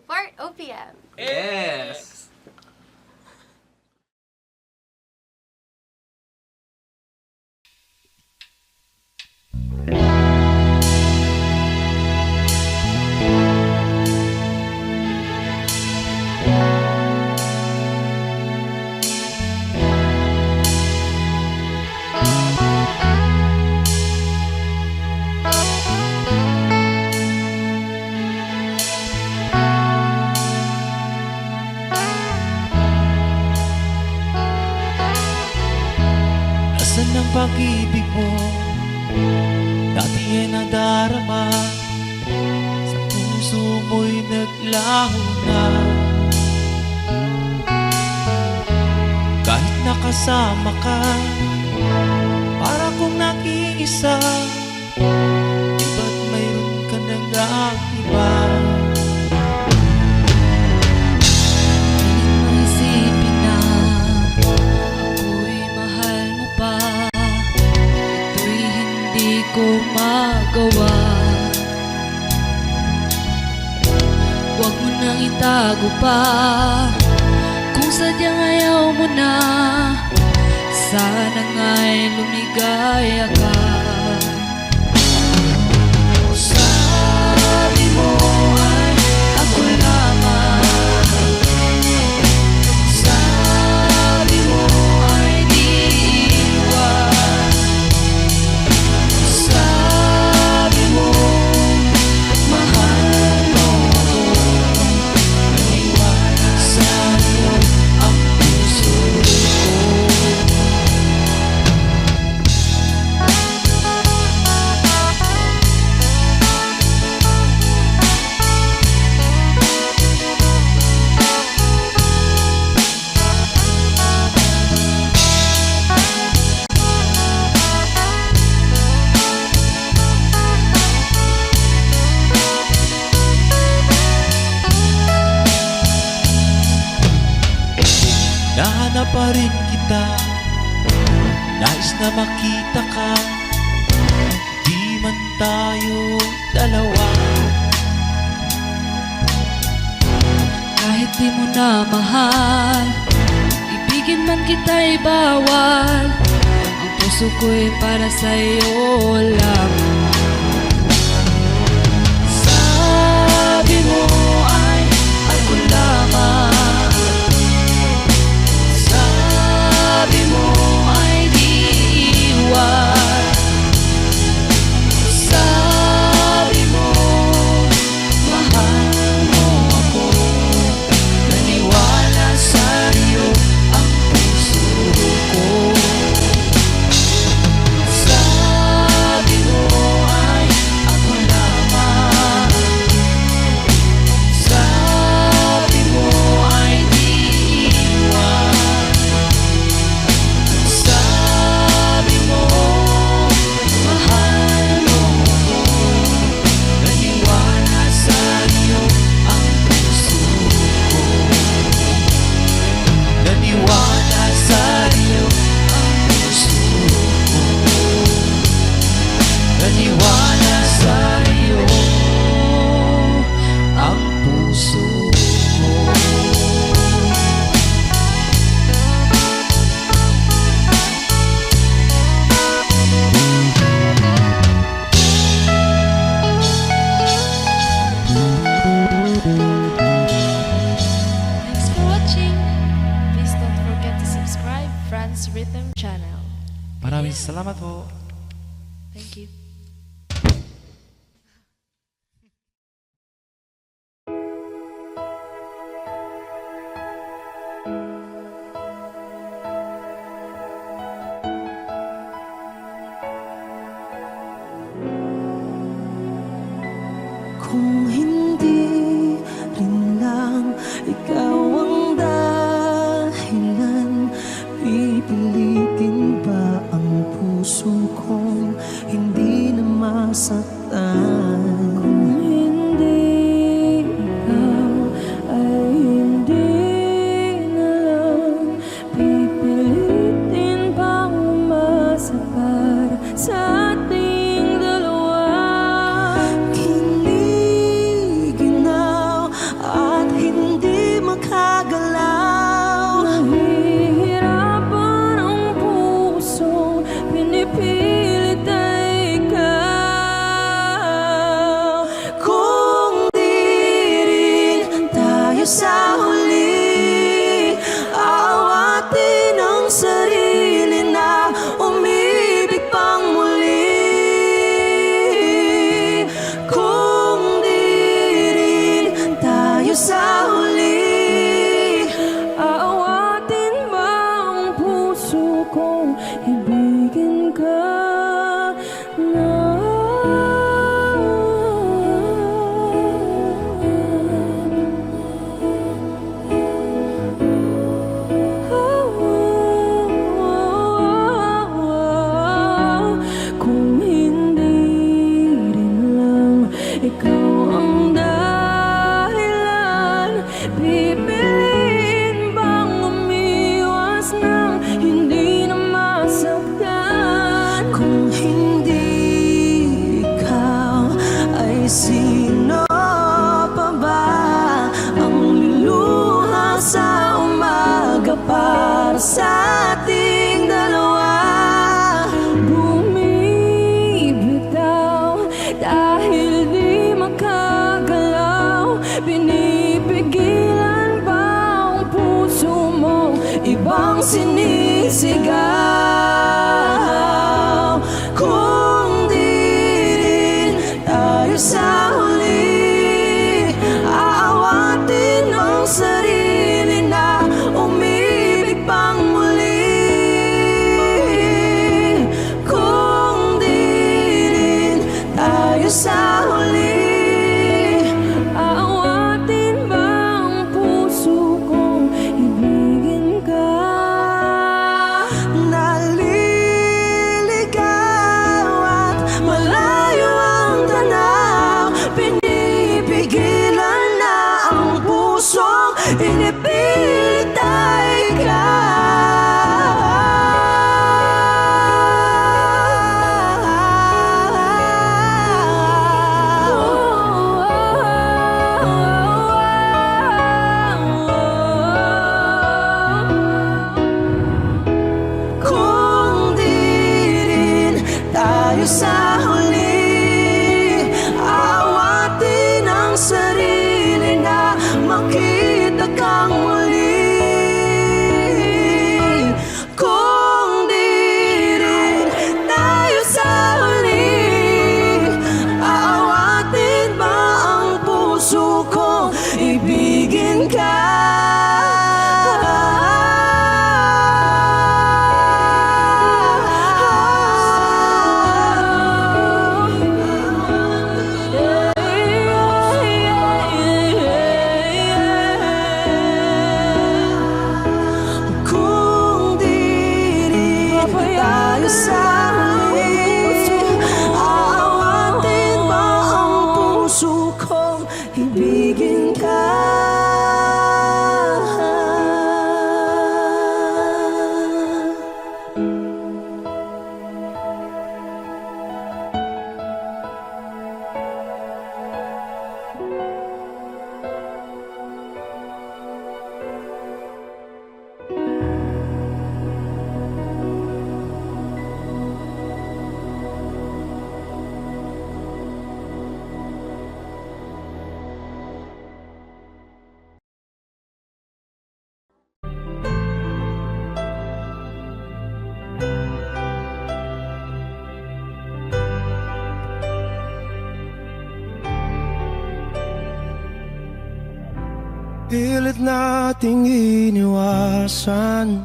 support OPM.
Yes!
Nasaan ang pag-ibig mo? Dati ay nadarama. Sa puso mo'y naglaho na. Kahit nakasama ka, para kong nag-iisa. Di ba't mayroon ka nang iba?
Isipin na ako'y mahal mo pa. Ito'y hindi ko magawa. Huwag mo nang itago pa. Kung sadyang ayaw mo na, sana nga'y lumigaya ka. Sabi mo ay ako lamang. Sabi mo ay di iwan. Sabi mo mahal mo ako. Naniwala sa'yo ang puso ko.
Nahanap pa rin kita, nais na makita ka. Di man tayo dalawa.
Kahit di mo na mahal, ibigin man kita'y bawal. Ang puso ko'y para sa'yo lamang. Sabi mo ay ako lamang. Sabi mo ay di iwan. Sabi mo mahal mo ako. Naniwala sa'yo ang puso ko. Sabi mo ay ako lamang. Sabi mo ay di iwan. Sabi mo mahal mo ako. Naniwala sa'yo ang puso ko.
Naniwala sa'yo
Ang puso ko.
Naniwala sa'yo
Ang puso ko.
Thanks for watching. Please don't forget to subscribe Franz Rhythm channel.
Maraming salamat po.
Thank you.
Kung hindi rin lang ikaw ang dahilan, pipilitin ba ang puso kong hindi sa huli. Awatin ang sarili na umibig pang muli. Kung di rin tayo sa huli, aawatin ba ang puso kong ibigin ka na? Kung hindi rin lang ikaw ang dahilan, pipiliin bang umiwas nang hindi na masaktan? Kung hindi ikaw, ay sino pa ba ang luluha sa umaga para sa ating dalawa? Bumibitaw dahil di makagalaw, pinipigilan ba ang puso mo ibang sinisigaw? Kung di rin tayo sa huli, aawatin ang sarili na umibig pang muli. Kung di rin tayo sa huli, aawatin ba ang puso kong ibigin ka? Naliligaw at malayo ang tanaw, pinipigilan na ang pusong inipilit ay kung di rin tayo sa huli, aawatin ang sarili na makita kang muli. Kung di rin tayo sa huli, aawatin ba ang puso kong ibigin ka? Kung di rin tayo sa huli, aawatin ba ang puso kong ibigin ka?
Pilit nating iniwasan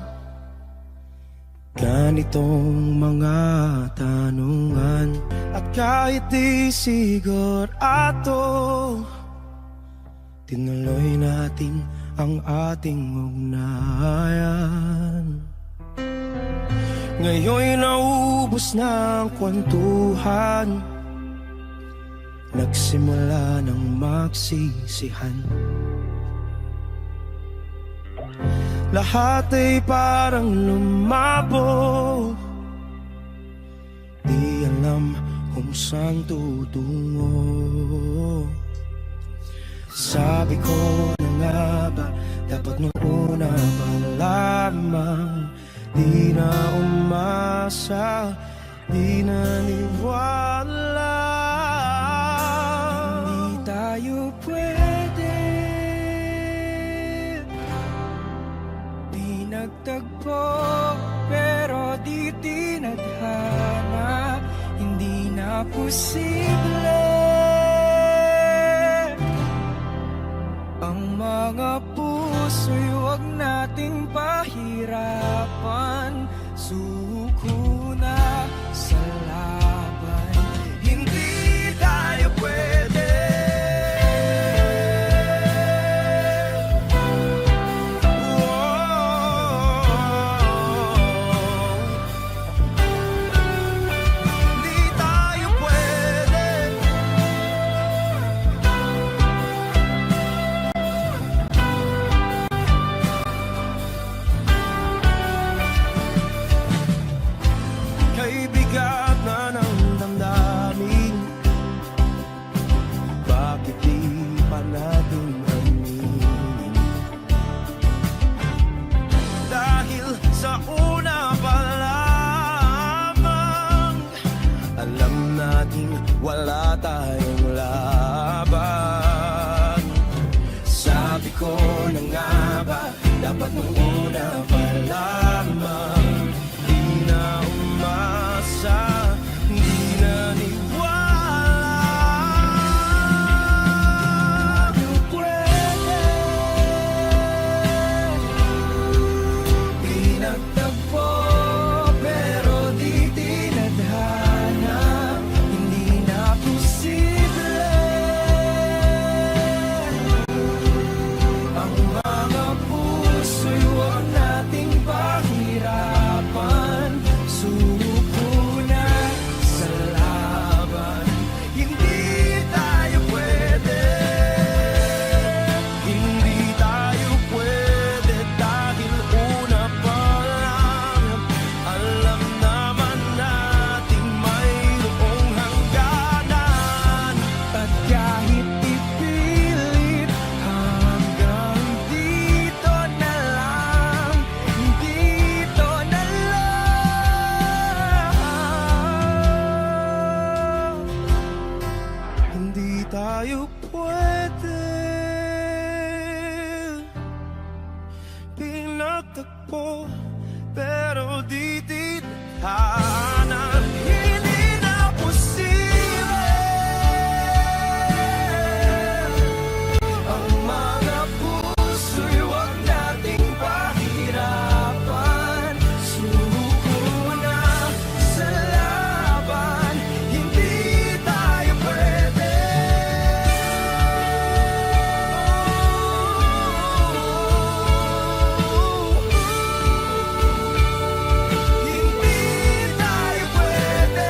ganitong mga tanungan. At kahit di sigurado, tinuloy natin ang ating ugnayan. Ngayon'y naubos na ang kwentuhan, nagsimula ng magsisihan. Lahat ay parang lumabo, di alam kung saan tutungo. Sabi ko na nga ba, dapat nung una pa lamang, di na umasa, di naniwala. Hindi tayo pwede Pinagtagpo pero di tinadhana, hindi na posible ang mga puso'y huwag nating pahirapan. Suko na sa laban, hindi tayo pwede. Hindi tayo pwede. Kay bigat na ng damdamin, bakit di pa natin aminin? Dahil sa una pa lamang, alam nating wala tayong laban. Sabi ko na nga ba, dapat nung una pa lamang, di na umasa, di naniwala. Di pwede. Pinagtagpo pero di tinadhana, hindi na posible ang mga puso'y huwag nating pahirapan. Suko na sa laban, hindi tayo pwede. Hindi tayo pwede dahil una pa lang, alam naman nating mayroong hangganan. At kahit ipilit hanggang dito na lang, dito na lang, hindi tayo pwede. Pinagtagpo pero di tinadhana, hindi na posible ang mga puso'y huwag nating pahirapan. Suko na sa laban, hindi tayo pwede. Hindi tayo pwede.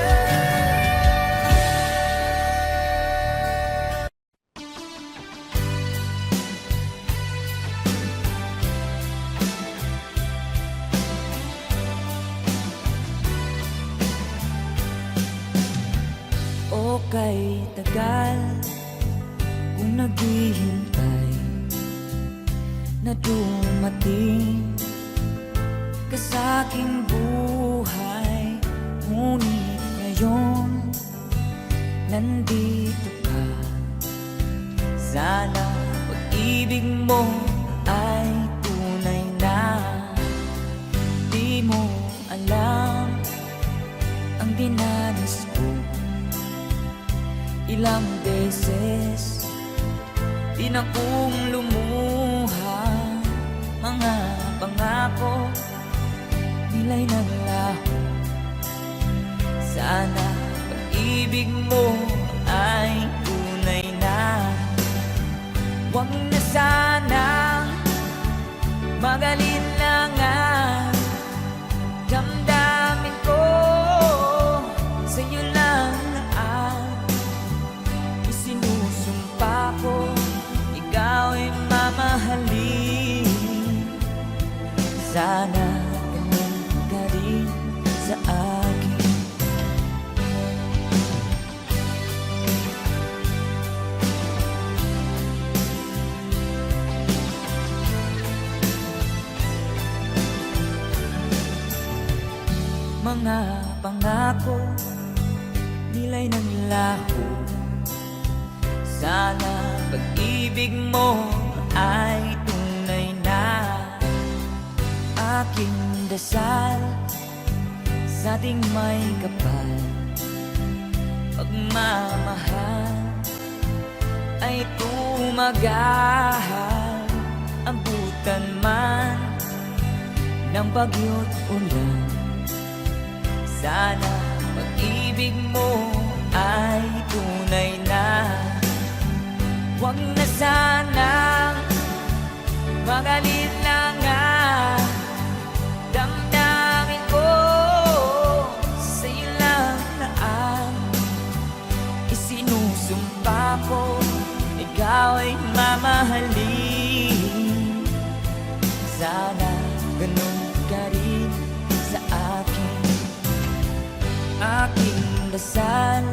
O kay tagal kung naghihintay na dumating ka sa aking buhay, ngunit ngayon nandito ka. Sana pag-ibig mo ay tunay na. Di mo alam ang dinanas ko. Ilang beses din akong lumuha, mga pangako nila'y naglaho. Sana pag-ibig mo ay tunay na. Huwag na sana mag-alinlangan, damdamin ko sa'yo lang ang isinusumpa ko. Ikaw ay mamahalin, sana ganun ka rin sa akin. Mga pangako nila'y naglaho. Sana pag-ibig mo ay tunay na. Aking
dasal sa ating may kapal, pagmamahal ay tumagahal, abutan man ng bagyo't ulan. Sana pag-ibig mo ay tunay na, huwag na sanang mag-alinlangan. Damdamin ko sa'yo lang na ang isinusumpa ko, ikaw ay mamahalin. Sana ganun ka rin sa akin. Aking dasal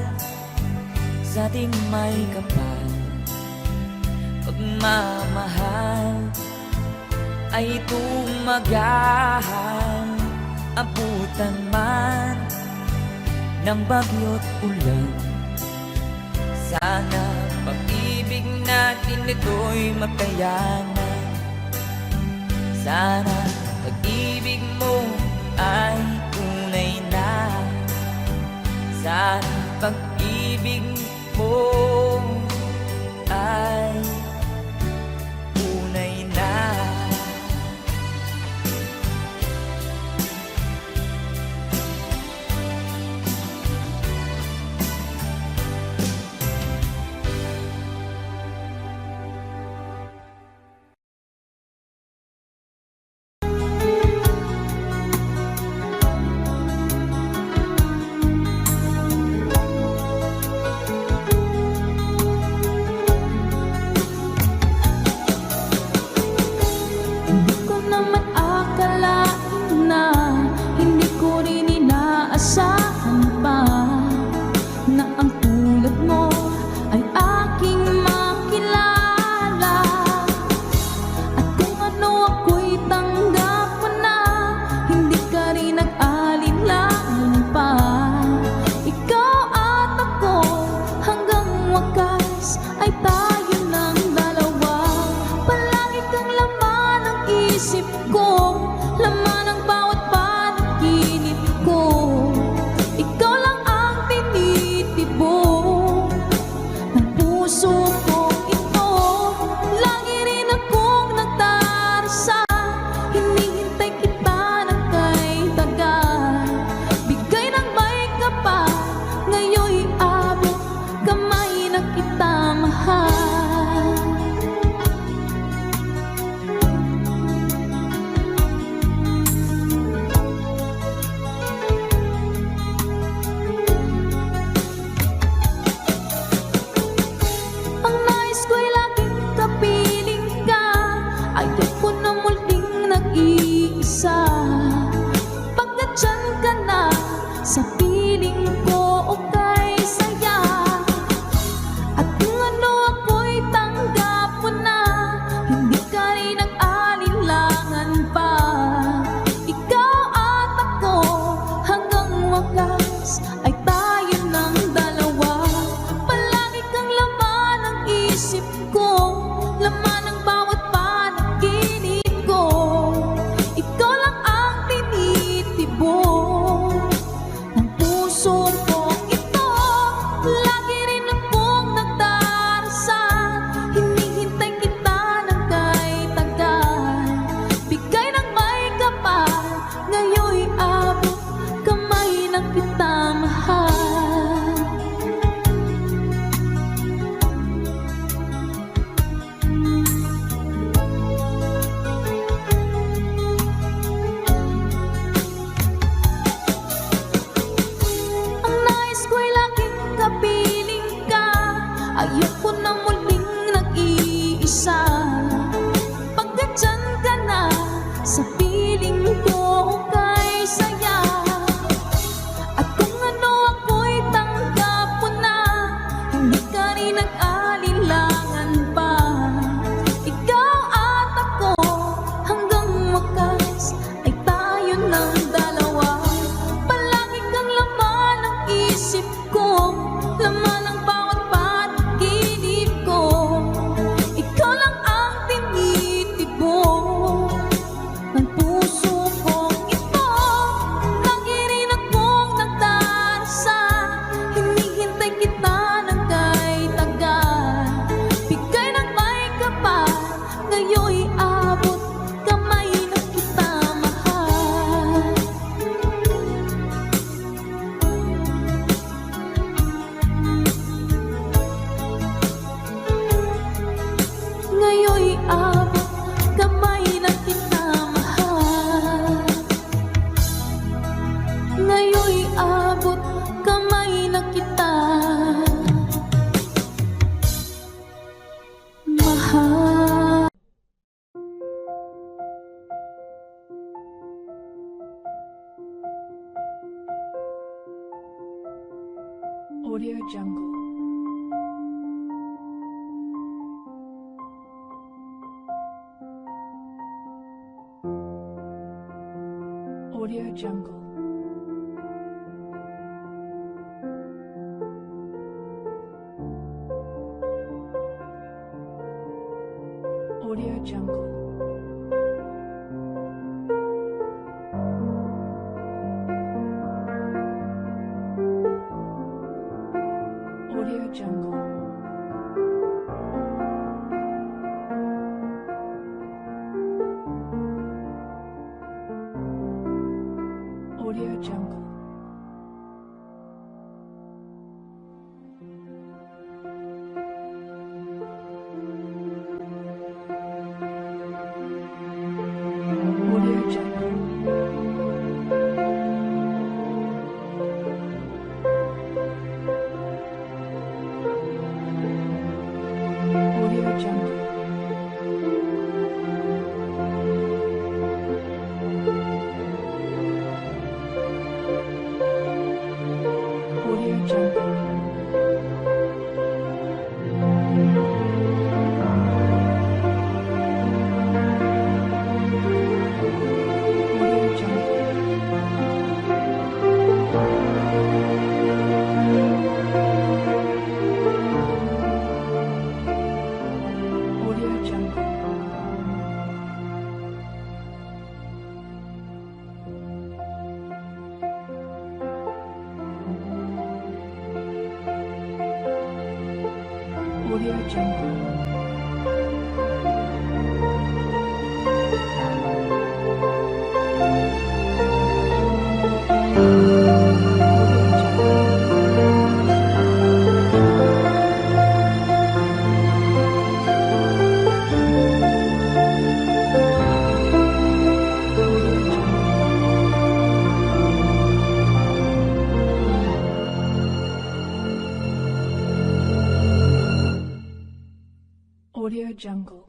sa ating may kapal, pagmamahal ay tumagahal, abutan man ng bagyo't ulan. Sana pag-ibig natin ito'y mapayanan. Sana pag-ibig mo ay tunay na. Sana pag-ibig mo ay tunay na.
Hindi ko naman akalain na, hindi ko rin inaasahan pa, na ang tulad mo ay aking makilala. At kung ano ako'y tanggap mo na, hindi ka rin nag-alinlangan pa. Ikaw at ako hanggang wakas ay tayo ng dalawa. Palagi kang laman ng isip ko, laman ng bawat panaginip ko. Ikaw lang ang tinitibok ng puso ko ito. Lagi rin akong nagdarasal, hinihintay kita ng kay tagal. Bigay ng may kapal, ngayon'y abot kamay na kita mahal.
Ngayon'y abot kamay na kita mahal. Ngayon'y abot kamay na kita mahal. Ngayon'y abot kamay na kita mahal.
Audio Jungle. Audio Jungle. Audio Jungle. Audio Jungle. Audio Jungle. Audio Jungle. Audio Jungle. Audio Jungle. Audio Jungle. Audio Jungle. Audio Jungle. Audio Jungle.